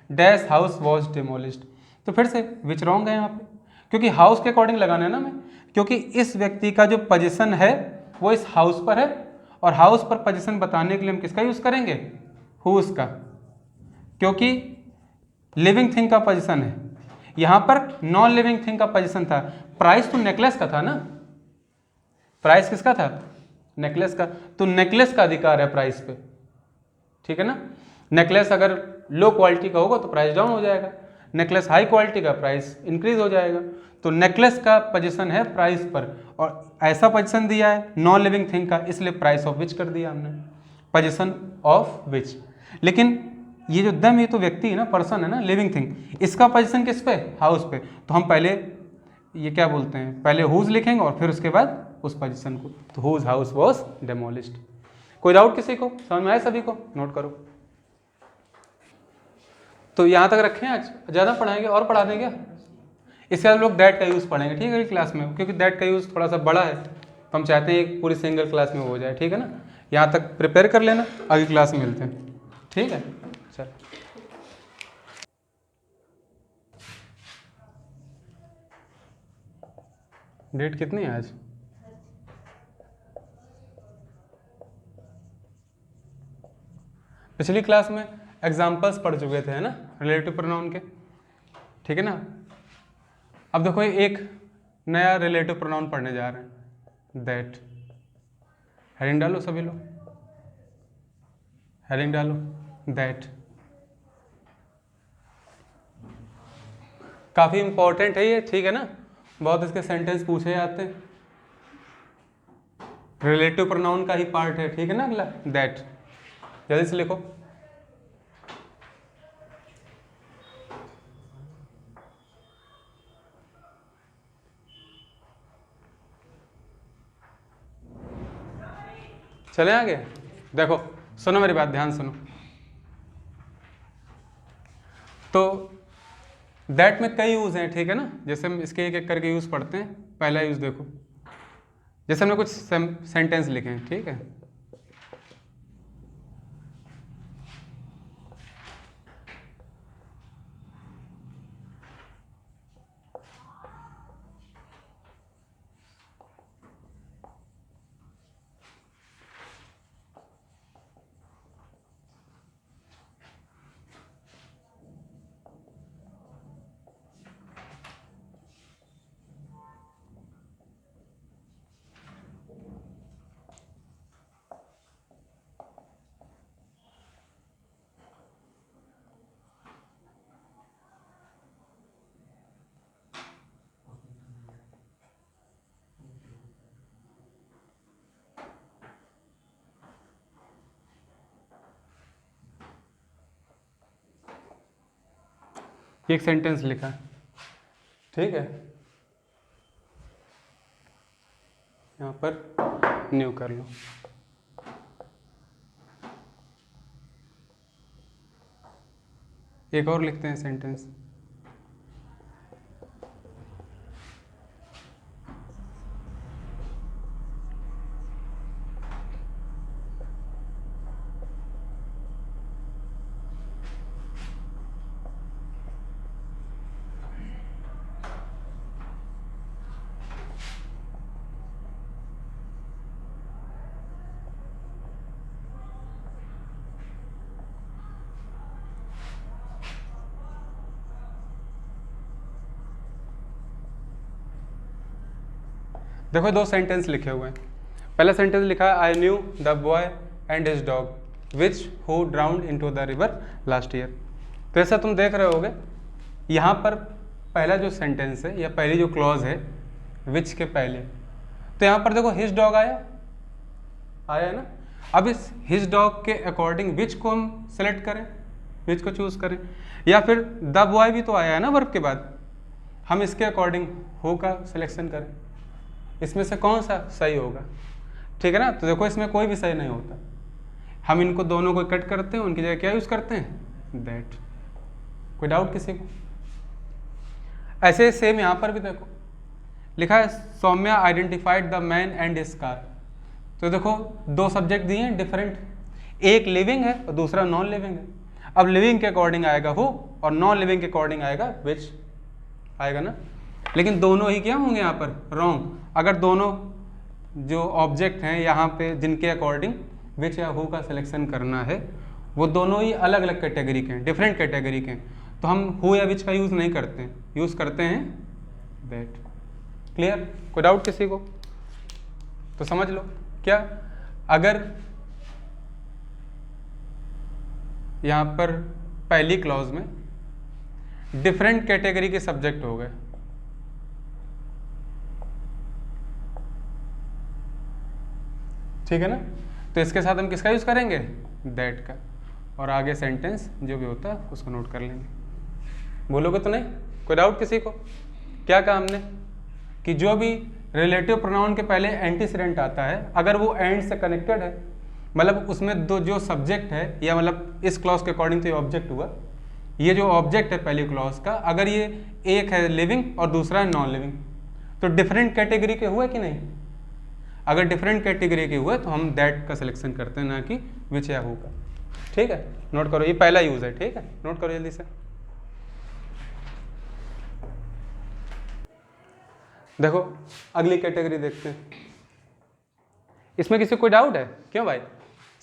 dash house was demolished, तो फिर से विच रॉन्ग है यहाँ पे, क्योंकि हाउस के अकॉर्डिंग लगाना है ना मैं, क्योंकि इस व्यक्ति का जो पोजीशन है वो इस हाउस पर है, और हाउस पर पोजीशन बताने के लिए हम किसका यूज करेंगे, हुज का, क्योंकि लिविंग थिंग का पोजीशन है, यहां पर नॉन लिविंग थिंग का पोजीशन था। प्राइस तो नेकलेस का था ना, प्राइस किसका था, नेकलेस का, तो नेकलेस का अधिकार है प्राइस पे, ठीक है ना। नेकलेस अगर लो क्वालिटी का होगा तो प्राइस डाउन हो जाएगा, नेकलेस हाई क्वालिटी का प्राइस इंक्रीज हो जाएगा, तो नेकलेस का पोजीशन है प्राइस पर, और ऐसा पोजीशन दिया है नॉन लिविंग थिंग का, इसलिए प्राइस ऑफ विच कर दिया हमने, पोजीशन ऑफ विच। लेकिन ये जो दम, ये तो व्यक्ति है ना, पर्सन है ना, लिविंग थिंग, इसका पोजीशन किस पे, हाउस पे, तो हम पहले ये क्या बोलते हैं, पहले हुज लिखेंगे और फिर उसके बाद उस पोजीशन को, तो हुज हाउस वॉज डेमोलिश्ड। कोई डाउट किसी को, समझ में आया सभी को, नोट करो। तो यहाँ तक रखें आज, ज़्यादा पढ़ाएंगे और पढ़ा देंगे क्या? इसके बाद लोग दैट का यूज़ पढ़ेंगे, ठीक है, क्लास में, क्योंकि दैट का यूज़ थोड़ा सा बड़ा है, तो हम चाहते हैं एक पूरी सिंगल क्लास में हो जाए, ठीक है ना। यहाँ तक प्रिपेयर कर लेना, अगली क्लास में मिलते हैं, ठीक है, चल। डेट कितनी है आज, पिछली क्लास में एग्जाम्पल्स पढ़ चुके थे, है ना, रिलेटिव प्रोनाउन के, ठीक है ना। अब देखो एक नया रिलेटिव प्रोनाउन पढ़ने जा रहे हैं, दैट। हेडिंग डालो सभी लोग, हेडिंग डालो, दैट। काफ़ी इंपॉर्टेंट है ये, ठीक है ना, बहुत इसके सेंटेंस पूछे जाते हैं, रिलेटिव प्रोनाउन का ही पार्ट है, ठीक है ना। अगला दैट, जल्दी से लिखो। चले आगे, देखो सुनो मेरी बात, ध्यान सुनो। तो दैट में कई यूज हैं, ठीक है ना, जैसे हम इसके एक एक करके यूज पढ़ते हैं। पहला यूज देखो, जैसे हमने कुछ सेंटेंस लिखे हैं, ठीक है, एक सेंटेंस लिखा, ठीक है, यहाँ पर न्यू कर लो। एक और लिखते हैं सेंटेंस। देखो दो सेंटेंस लिखे हुए हैं। पहला सेंटेंस लिखा है I knew the boy and his dog which who drowned into the river last year. तो ऐसा तुम देख रहे होगे यहाँ पर पहला जो सेंटेंस है या पहली जो क्लॉज है विच के पहले, तो यहाँ पर देखो हिज डॉग आया है ना। अब इस हिज डॉग के अकॉर्डिंग विच को हम सेलेक्ट करें, विच को चूज करें, या फिर द बॉय भी तो आया है ना वर्ब के बाद, हम इसके अकॉर्डिंग हु का सिलेक्शन करें। इसमें से कौन सा सही होगा? ठीक है ना। तो देखो इसमें कोई भी सही नहीं होता, हम इनको दोनों को कट करते हैं, उनकी जगह क्या यूज करते हैं? दैट। कोई डाउट किसी को? ऐसे सेम यहाँ पर भी देखो लिखा है Saumya identified the man and his car. तो देखो दो सब्जेक्ट दिए हैं डिफरेंट, एक लिविंग है और दूसरा नॉन लिविंग है। अब लिविंग के अकॉर्डिंग आएगा हु और नॉन लिविंग के अकॉर्डिंग आएगा विच आएगा ना। लेकिन दोनों ही क्या होंगे यहाँ पर? रॉन्ग। अगर दोनों जो ऑब्जेक्ट हैं यहाँ पे जिनके अकॉर्डिंग विच या हु का सिलेक्शन करना है वो दोनों ही अलग अलग कैटेगरी के हैं, डिफरेंट कैटेगरी के हैं, तो हम हु या विच का यूज़ नहीं करते हैं, यूज़ करते हैं दैट। क्लियर? कोई डाउट किसी को? तो समझ लो क्या, अगर यहाँ पर पहली क्लॉज में डिफरेंट कैटेगरी के सब्जेक्ट हो गए, ठीक है ना, तो इसके साथ हम किसका यूज़ करेंगे? दैट का। और आगे सेंटेंस जो भी होता है उसको नोट कर लेंगे। बोलोगे तो नहीं? कोई डाउट किसी को? क्या कहा हमने कि जो भी रिलेटिव प्रोनाउन के पहले एंटीसीडेंट आता है अगर वो एंड से कनेक्टेड है, मतलब उसमें दो जो सब्जेक्ट है या मतलब इस क्लॉज के अकॉर्डिंग तो ये ऑब्जेक्ट हुआ, ये जो ऑब्जेक्ट है पहली क्लॉज का, अगर ये एक है लिविंग और दूसरा है नॉन लिविंग, तो डिफरेंट कैटेगरी के हुए कि नहीं? अगर डिफरेंट कैटेगरी के हुए तो हम दैट का सिलेक्शन करते हैं, ना कि विच या हु का। ठीक है, नोट करो, ये पहला यूज है। ठीक है, नोट करो जल्दी से। देखो अगली कैटेगरी देखते हैं। इसमें किसी को कोई डाउट है? क्यों भाई?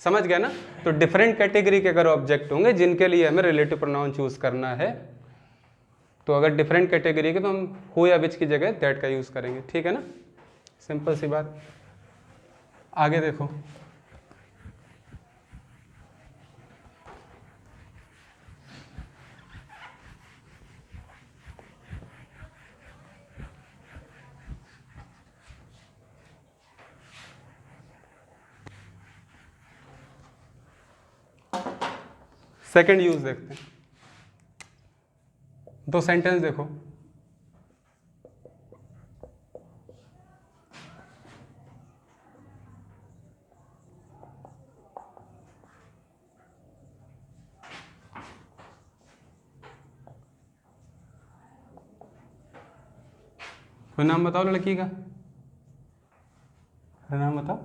समझ गया ना। तो डिफरेंट कैटेगरी के अगर ऑब्जेक्ट होंगे जिनके लिए हमें रिलेटिव प्रोनाउन चूज करना है, तो अगर डिफरेंट कैटेगरी के तो हम हु या विच की जगह दैट का यूज करेंगे। ठीक है ना, सिंपल सी बात। आगे देखो, सेकंड यूज देखते हैं। दो सेंटेंस देखो, कोई नाम बताओ लड़की का, नाम बताओ।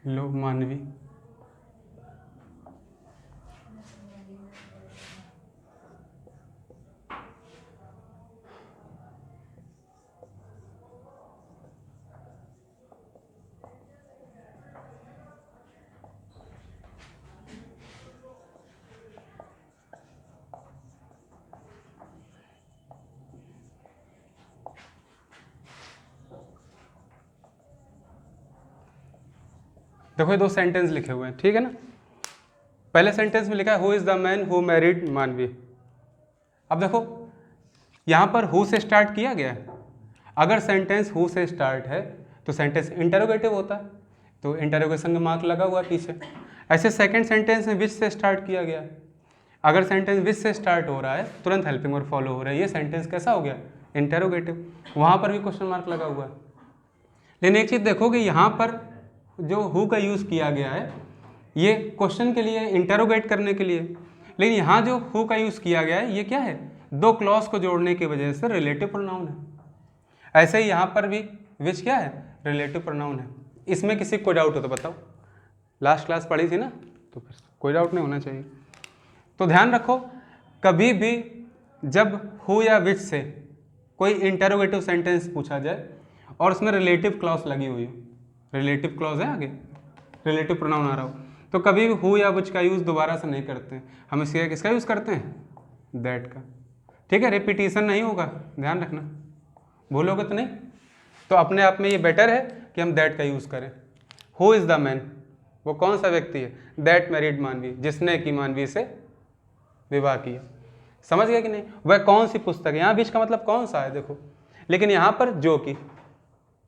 लो मानवी। देखो ये दो सेंटेंस लिखे हुए हैं, ठीक है ना। पहले सेंटेंस में लिखा है who is the man who married मानवी। अब देखो यहां पर हु से स्टार्ट किया गया है। अगर सेंटेंस हु से स्टार्ट है तो सेंटेंस इंटरोगेटिव होता है, तो इंटरोगेशन का मार्क लगा हुआ है पीछे। ऐसे सेकंड सेंटेंस में विच से स्टार्ट किया गया है। अगर सेंटेंस विच से स्टार्ट हो रहा है तुरंत हेल्पिंग वर्ब फॉलो हो रहा है, ये सेंटेंस कैसा हो गया? इंटरोगेटिव। वहां पर भी क्वेश्चन मार्क लगा हुआ है। लेकिन एक चीज देखोगे यहाँ पर जो हु का यूज़ किया गया है ये क्वेश्चन के लिए, इंटरोगेट करने के लिए, लेकिन यहाँ जो हु का यूज़ किया गया है ये क्या है, दो क्लॉज को जोड़ने की वजह से रिलेटिव प्रोनाउन है। ऐसे ही यहाँ पर भी विच क्या है, रिलेटिव प्रोनाउन है। इसमें किसी को डाउट हो तो बताओ, लास्ट क्लास पढ़ी थी ना, तो फिर कोई डाउट नहीं होना चाहिए। तो ध्यान रखो, कभी भी जब हु या विच से कोई इंटरोगेटिव सेंटेंस पूछा जाए और उसमें रिलेटिव क्लॉज लगी हुई हो, रिलेटिव क्लॉज है आगे, रिलेटिव प्रोनाउन आ रहा हो, तो कभी भी हु या विच का यूज़ दोबारा से नहीं करते हैं, हम इसके किसका यूज़ करते हैं, दैट का। ठीक है, रिपीटिशन नहीं होगा, ध्यान रखना, भूलोगे तो नहीं। तो अपने आप में ये बेटर है कि हम दैट का यूज़ करें। हु इज़ द मैन, वो कौन सा व्यक्ति है, दैट मैरिड मानवी, जिसने कि मानवी से विवाह किया। समझ गया कि नहीं, वह कौन सी पुस्तक है, यहाँ विच का मतलब कौन सा है देखो, लेकिन यहाँ पर जो कि,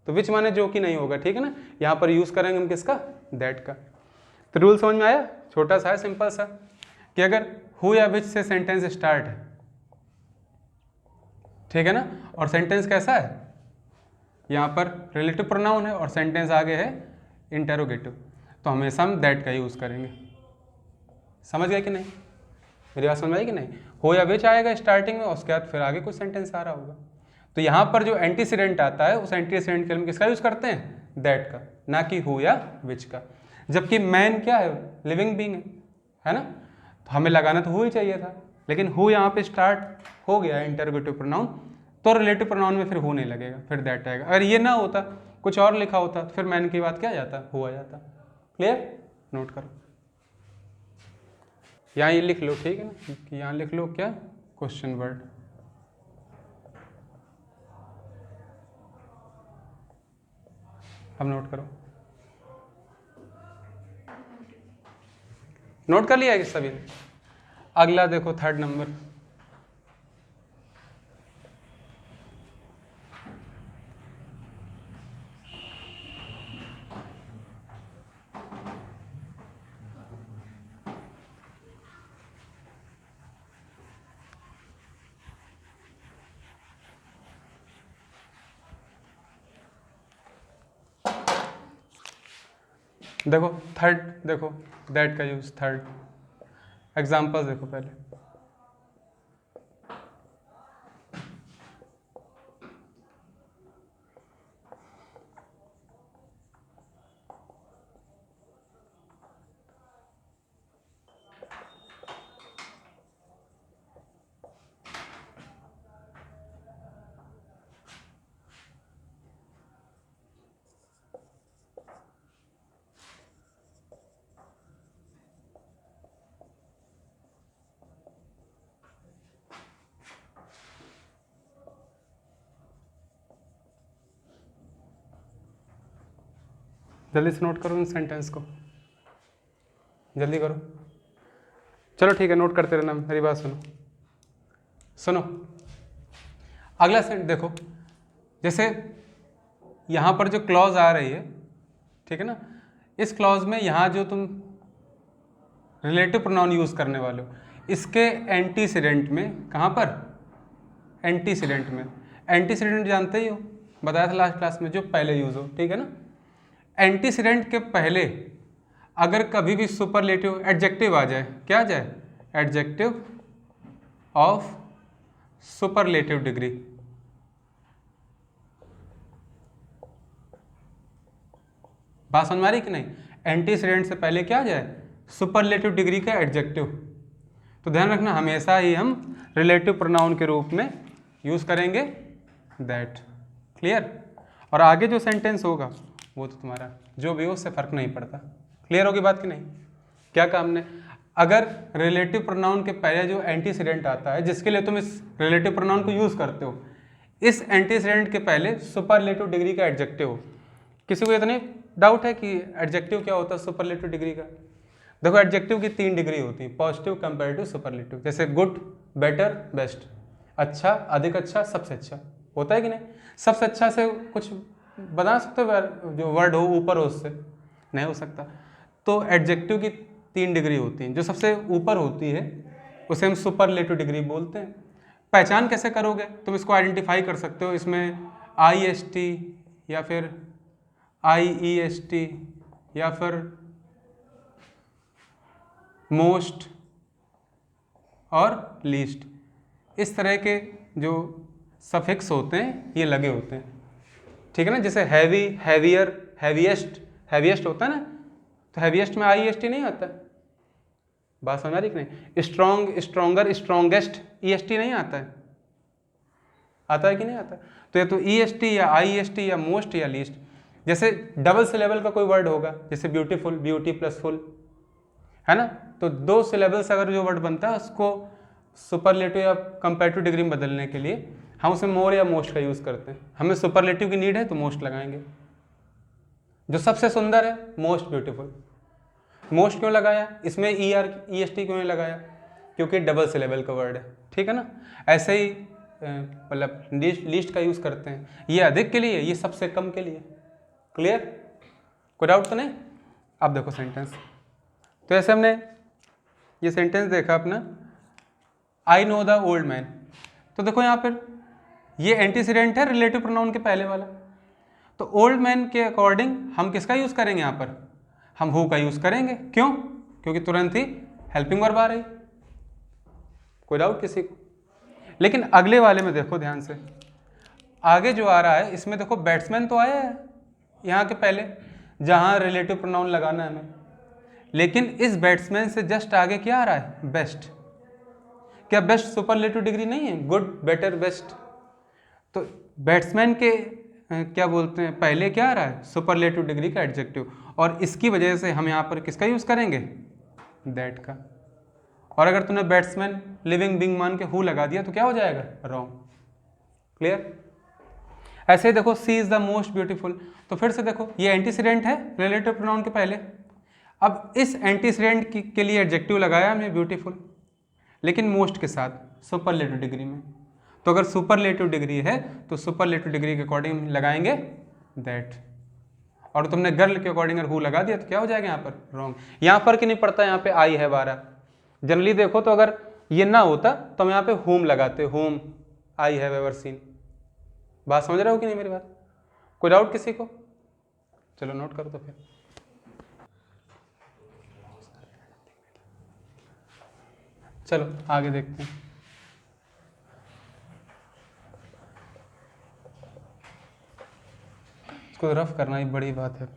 तो विच माने जो कि नहीं होगा, ठीक है ना, यहाँ पर यूज़ करेंगे हम किसका, दैट का। तो रूल समझ में आया, छोटा सा है, सिंपल सा, कि अगर हु या विच से सेंटेंस स्टार्ट है, ठीक है ना, और सेंटेंस कैसा है, यहाँ पर रिलेटिव प्रोनाउन है और सेंटेंस आगे है इंटरोगेटिव, तो हमेशा हम दैट का यूज़ करेंगे। समझ गए कि नहीं, मेरी बात समझ में आई कि नहीं। हो या विच आएगा स्टार्टिंग में, उसके बाद फिर आगे कुछ सेंटेंस आ रहा होगा। तो यहाँ पर जो एंटीसीडेंट आता है उस एंटीसीडेंट के लिए किसका यूज़ करते हैं, दैट का, ना कि हु या विच का। जबकि मैन क्या है, लिविंग बीइंग है ना, तो हमें लगाना तो हु ही चाहिए था, लेकिन हु यहाँ पे स्टार्ट हो गया इंटरोगेटिव प्रोनाउन, तो रिलेटिव प्रोनाउन में फिर हु नहीं लगेगा, फिर दैट आएगा। अगर ये ना होता, कुछ और लिखा होता, तो फिर मैन की बात क्या आ जाता, हु आ जाता। क्लियर, नोट करो, यहाँ ये लिख लो, ठीक है ना, कि यहाँ लिख लो क्या, क्वेश्चन वर्ड। अब नोट करो, नोट कर लिया है कि सभी ने। अगला देखो, थर्ड नंबर, देखो थर्ड, देखो दैट का यूज, थर्ड एग्जाम्पल्स देखो पहले। जल्दी से नोट करो इन सेंटेंस को, जल्दी करो। चलो ठीक है, नोट करते रहना, मेरी बात सुनो, सुनो। अगला सेंटेंस देखो, जैसे यहाँ पर जो क्लॉज आ रही है, ठीक है ना, इस क्लॉज में यहाँ जो तुम रिलेटिव प्रोनाउन यूज़ करने वाले हो, इसके एंटीसीडेंट में, कहाँ पर, एंटीसीडेंट में। एंटीसीडेंट जानते ही हो, बताया था लास्ट क्लास में, जो पहले यूज़ हो, ठीक है ना। एंटीसीडेंट के पहले अगर कभी भी सुपरलेटिव एडजेक्टिव आ जाए, क्या आ जाए, एडजेक्टिव ऑफ सुपरलेटिव डिग्री, बात समझ में आ रही कि नहीं। एंटीसीडेंट से पहले क्या आ जाए, सुपरलेटिव डिग्री का एडजेक्टिव, तो ध्यान रखना हमेशा ही हम रिलेटिव प्रोनाउन के रूप में यूज़ करेंगे दैट। क्लियर, और आगे जो सेंटेंस होगा वो तो तुम्हारा जो भी हो उससे फर्क नहीं पड़ता। क्लियर होगी बात कि नहीं। क्या काम ने, अगर रिलेटिव प्रोनाउन के पहले जो एंटीसीडेंट आता है, जिसके लिए तुम इस रिलेटिव प्रोनाउन को यूज़ करते हो, इस एंटीसीडेंट के पहले सुपरलेटिव डिग्री का एडजेक्टिव हो। किसी को ये तो नहीं डाउट है कि एडजेक्टिव क्या होता है सुपरलेटिव डिग्री का। देखो एडजेक्टिव की 3 डिग्री होती है, पॉजिटिव, कंपैरेटिव, सुपरलेटिव। जैसे गुड, बेटर, बेस्ट, अच्छा, अधिक अच्छा, सबसे अच्छा, होता है कि नहीं। सबसे अच्छा से कुछ बता सकते हो, जो वर्ड हो ऊपर हो उससे, नहीं हो सकता। तो एडजेक्टिव की 3 डिग्री होती हैं, जो सबसे ऊपर होती है उसे हम सुपरलेटिव डिग्री बोलते हैं। पहचान कैसे करोगे, तुम इसको आइडेंटिफाई कर सकते हो, इसमें IST या फिर IEST या फिर मोस्ट और लीस्ट, इस तरह के जो सफिक्स होते हैं ये लगे होते हैं, ठीक है ना। जैसे हैवी, हैवियर, हैवीएस्ट, हैवीएस्ट होता है ना, तो हैवीएस्ट में IEST नहीं आता, बात समझ आ रही कि नहीं। स्ट्रॉन्ग, स्ट्रॉन्गर, स्ट्रॉन्गेस्ट, EST नहीं आता है, आता है कि नहीं आता। तो या तो EST या IEST या मोस्ट या लीस्ट। जैसे डबल सिलेबल का कोई वर्ड होगा, जैसे ब्यूटीफुल, ब्यूटी प्लस फुल, है ना, तो 2 सिलेबल्स अगर जो वर्ड बनता है उसको सुपरलेटिव या कंपैरेटिव डिग्री में बदलने के लिए हम उसमें मोर या मोस्ट का यूज़ करते हैं। हमें सुपरलेटिव की नीड है तो मोस्ट लगाएंगे। जो सबसे सुंदर है मोस्ट ब्यूटीफुल। मोस्ट क्यों लगाया, इसमें EST क्यों नहीं लगाया, क्योंकि डबल सिलेबल का वर्ड है, ठीक है ना। ऐसे ही मतलब लिस्ट का यूज़ करते हैं, ये अधिक के लिए, ये सबसे कम के लिए। क्लियर, कोई डाउट तो नहीं। अब देखो सेंटेंस, तो ऐसे हमने ये सेंटेंस देखा अपना, I know the old man. तो देखो यहाँ पर ये एंटीसीडेंट है रिलेटिव प्रोनाउन के पहले वाला, तो ओल्ड मैन के अकॉर्डिंग हम किसका यूज़ करेंगे, यहाँ पर हम हु का यूज़ करेंगे। क्यों, क्योंकि तुरंत ही हेल्पिंग वर्ब आ रही। कोई डाउट किसी को। लेकिन अगले वाले में देखो ध्यान से, आगे जो आ रहा है इसमें देखो बैट्समैन तो आया है यहाँ के पहले, जहाँ रिलेटिव प्रोनाउन लगाना है हमें, लेकिन इस बैट्समैन से जस्ट आगे क्या आ रहा है, बेस्ट। क्या बेस्ट सुपरलेटिव डिग्री नहीं है, गुड, बेटर, बेस्ट। तो बैट्समैन के क्या बोलते हैं पहले क्या आ रहा है, सुपरलेटिव डिग्री का एडजेक्टिव, और इसकी वजह से हम यहाँ पर किसका यूज़ करेंगे, दैट का। और अगर तूने बैट्समैन लिविंग बीइंग मान के हु लगा दिया तो क्या हो जाएगा, रॉन्ग। क्लियर। ऐसे ही देखो सी इज द मोस्ट ब्यूटीफुल, तो फिर से देखो ये एंटीसीडेंट है रिलेटिव प्रोनाउन के पहले। अब इस एंटीसीडेंट के लिए एडजेक्टिव लगाया हमने ब्यूटीफुल, लेकिन मोस्ट के साथ सुपरलेटिव डिग्री में। तो अगर सुपरलेटिव डिग्री है तो सुपरलेटिव डिग्री के अकॉर्डिंग लगाएंगे दैट, और तुमने गर्ल के अकॉर्डिंग अगर हु लगा दिया तो क्या हो जाएगा यहाँ पर, रॉन्ग। यहाँ फर्क नहीं पड़ता, यहाँ पे आई है 12। जनरली देखो तो अगर ये ना होता तो हम यहाँ पे होम लगाते, home I have ever seen. बात समझ रहे हो कि नहीं मेरी बात, कोई डाउट किसी को। चलो नोट करो तो फिर। चलो आगे देखते हैं। इसको रफ करना ही बड़ी बात है।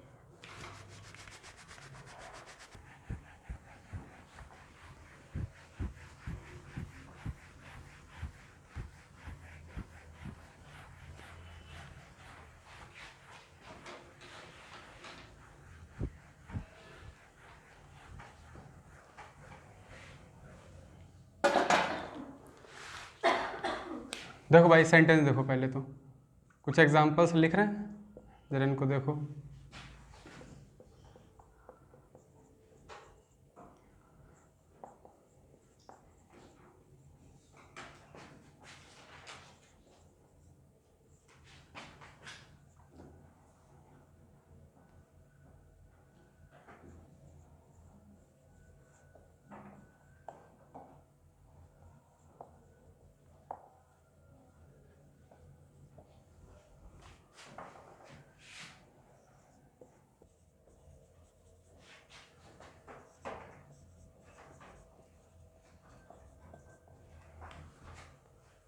देखो भाई सेंटेंस देखो, पहले तो कुछ एग्जांपल्स लिख रहे हैं, जरा इनको देखो।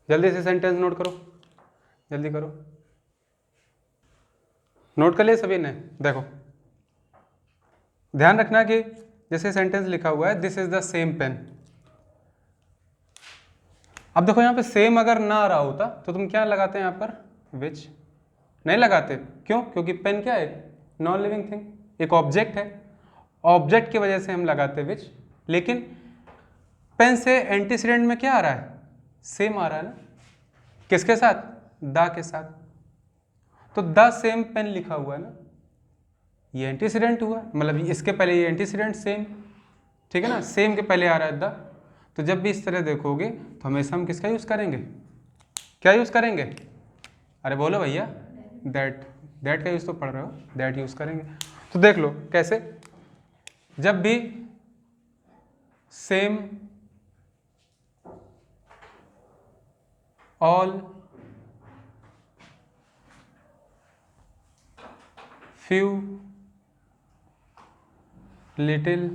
जल्दी से सेंटेंस नोट करो, जल्दी करो। नोट कर लिए सभी ने। देखो ध्यान रखना कि जैसे सेंटेंस लिखा हुआ है this is the same pen. अब देखो यहाँ पे सेम अगर ना आ रहा होता तो तुम क्या लगाते हैं यहाँ पर, विच। नहीं लगाते, क्यों, क्योंकि पेन क्या है, नॉन लिविंग थिंग, एक ऑब्जेक्ट है, ऑब्जेक्ट की वजह से हम लगाते विच। लेकिन पेन से एंटीसीडेंट में क्या आ रहा है, सेम आ रहा है ना, किसके साथ, द के साथ। तो द सेम पेन लिखा हुआ है ना, ये एंटीसीडेंट हुआ, मतलब इसके पहले ये एंटीसीडेंट सेम, ठीक है ना, सेम के पहले आ रहा है द। तो जब भी इस तरह देखोगे तो हमेशा हम किसका यूज़ करेंगे, क्या यूज़ करेंगे, अरे बोलो भैया, दैट। दैट का यूज़ तो पढ़ रहे हो, दैट यूज़ करेंगे। तो देख लो कैसे, जब भी same, all, few, little,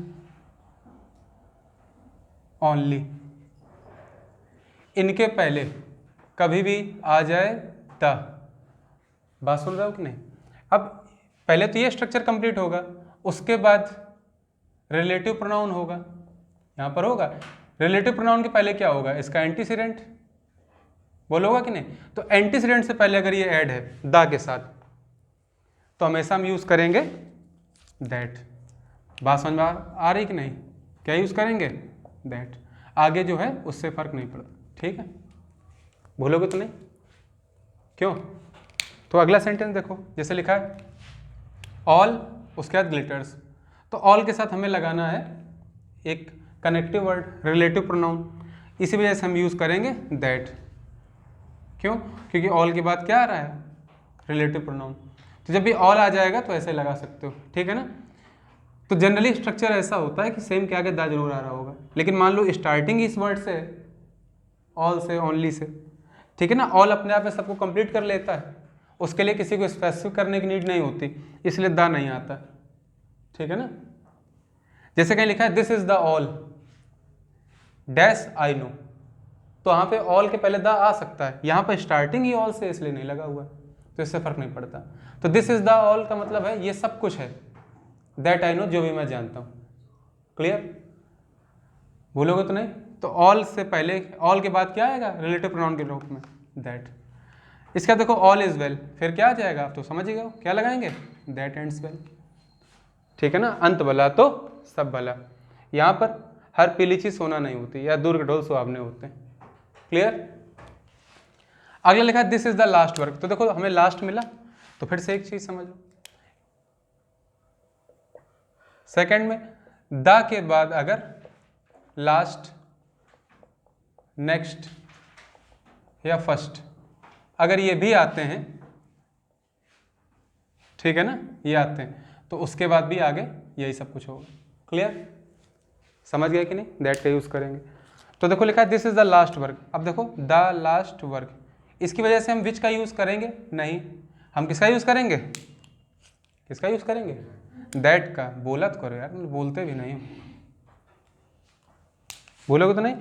only, इनके पहले कभी भी आ जाए द, बात सुन रहे हो कि नहीं? अब पहले तो ये स्ट्रक्चर कंप्लीट होगा, उसके बाद रिलेटिव प्रोनाउन होगा, यहाँ पर होगा रिलेटिव प्रोनाउन के पहले क्या होगा, इसका एंटीसीडेंट, बोलोगा कि नहीं? तो एंटीसीडेंट से पहले अगर ये ऐड है द के साथ तो हमेशा हम यूज करेंगे दैट। बात समझ में आ रही कि नहीं? क्या यूज करेंगे? दैट। आगे जो है उससे फर्क नहीं पड़ता, ठीक है? भूलोगे तो नहीं? क्यों? तो अगला सेंटेंस देखो, जैसे लिखा है ऑल, उसके बाद ग्लिटर्स। तो ऑल के साथ हमें लगाना है एक कनेक्टिव वर्ड, रिलेटिव प्रोनाउन, इसी वजह से हम यूज करेंगे दैट। क्यों? क्योंकि ऑल के बाद क्या आ रहा है? Relative pronoun. तो जब भी ऑल आ जाएगा तो ऐसे लगा सकते हो, ठीक है ना? तो जनरली स्ट्रक्चर ऐसा होता है कि सेम के आगे दा जरूर आ रहा होगा, लेकिन मान लो स्टार्टिंग इस वर्ड से, ऑल से, ओनली से, ठीक है ना? ऑल अपने आप में सबको कंप्लीट कर लेता है, उसके लिए किसी को स्पेसिफिक करने की नीड नहीं होती, इसलिए दा नहीं आता, ठीक है ना? जैसे कहीं लिखा है this is the all dash I know, तो वहाँ पे ऑल के पहले द आ सकता है, यहाँ पर स्टार्टिंग ही ऑल से इसलिए नहीं लगा हुआ है, तो इससे फर्क नहीं पड़ता। तो दिस इज द ऑल का मतलब है ये सब कुछ है, दैट आई नो, जो भी मैं जानता हूँ। क्लियर? भूलोगे तो नहीं? तो ऑल से पहले, ऑल के बाद क्या आएगा रिलेटिव प्रोनाउन के रूप में? दैट। इसका देखो ऑल इज वेल, फिर क्या आ जाएगा? आप तो समझ ही गए, क्या लगाएंगे? दैट एंड्स वेल, ठीक है ना? अंत भला तो सब भला। यहाँ पर हर पीली चीज सोना नहीं होती, या दूर के ढोल सुहावने होते हैं। क्लियर? अगला लिखा है this is the last work. तो देखो हमें लास्ट मिला, तो फिर से एक चीज समझो, सेकंड में द के बाद अगर लास्ट, नेक्स्ट या फर्स्ट अगर ये भी आते हैं, ठीक है ना, ये आते हैं, तो उसके बाद भी आगे यही सब कुछ होगा। क्लियर? समझ गए कि नहीं? दैट का यूज करेंगे। तो देखो लिखा है this is the last work. अब देखो द लास्ट वर्क, इसकी वजह से हम विच का यूज करेंगे? नहीं, हम किसका यूज करेंगे? किसका यूज करेंगे? दैट का। बोला तो करो यार, बोलते भी नहीं, भूलोगे तो नहीं?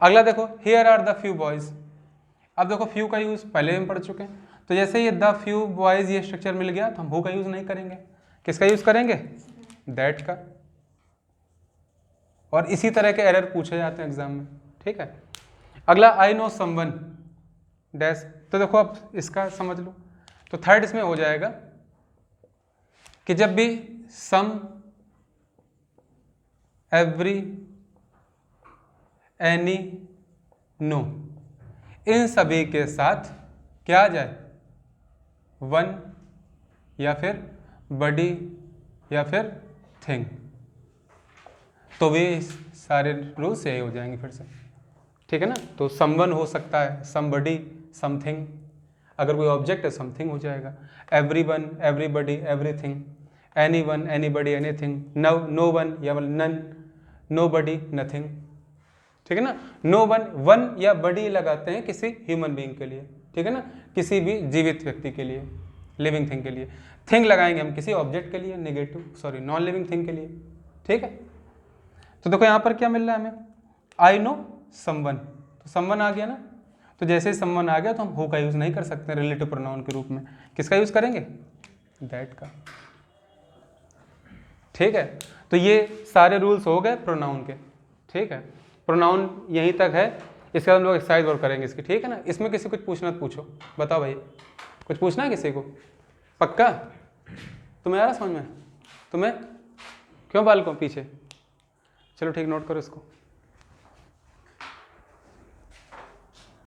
अगला देखो here are the few boys. अब देखो फ्यू का यूज पहले हम पढ़ चुके हैं, तो जैसे ये द फ्यू बॉयज ये स्ट्रक्चर मिल गया, तो हम हु का यूज नहीं करेंगे, किसका यूज करेंगे? दैट का। और इसी तरह के एरर पूछे जाते हैं एग्जाम में, ठीक है? अगला आई नो समवन डैश। तो देखो अब इसका समझ लो, तो थर्ड इसमें हो जाएगा कि जब भी सम, एवरी, एनी, नो, इन सभी के साथ क्या आ जाए? वन या फिर बडी या फिर थिंग, तो वे सारे रूल्स यही हो जाएंगे फिर से, ठीक है ना? तो समवन हो सकता है, समबडी, समथिंग, अगर कोई ऑब्जेक्ट है समथिंग हो जाएगा, everyone, everybody, everything, anyone, anybody, anything, no one या नन, नोबडी, नथिंग, ठीक है ना? नो वन, वन या बडी लगाते हैं किसी ह्यूमन बीइंग के लिए, ठीक है ना, किसी भी जीवित व्यक्ति के लिए, लिविंग थिंग के लिए। थिंग लगाएंगे हम किसी ऑब्जेक्ट के लिए, negative sorry non living thing के लिए, ठीक है? तो देखो यहाँ पर क्या मिल रहा है हमें? आई नो समवन, तो समवन आ गया ना, तो जैसे ही समवन आ गया तो हम हु का यूज नहीं कर सकते रिलेटिव प्रोनाउन के रूप में, किसका यूज करेंगे? दैट का, ठीक है? तो ये सारे रूल्स हो गए प्रोनाउन के, ठीक है? प्रोनाउन यहीं तक है, इसके बाद हम लोग एक्सरसाइज और करेंगे इसकी, ठीक है ना? इसमें किसी कुछ पूछना तो पूछो, बताओ भाई, कुछ पूछना है किसी को? पक्का? तुम्हें आ रहा समझ में? तुम्हें क्यों बालकों पीछे? चलो ठीक, नोट करो इसको।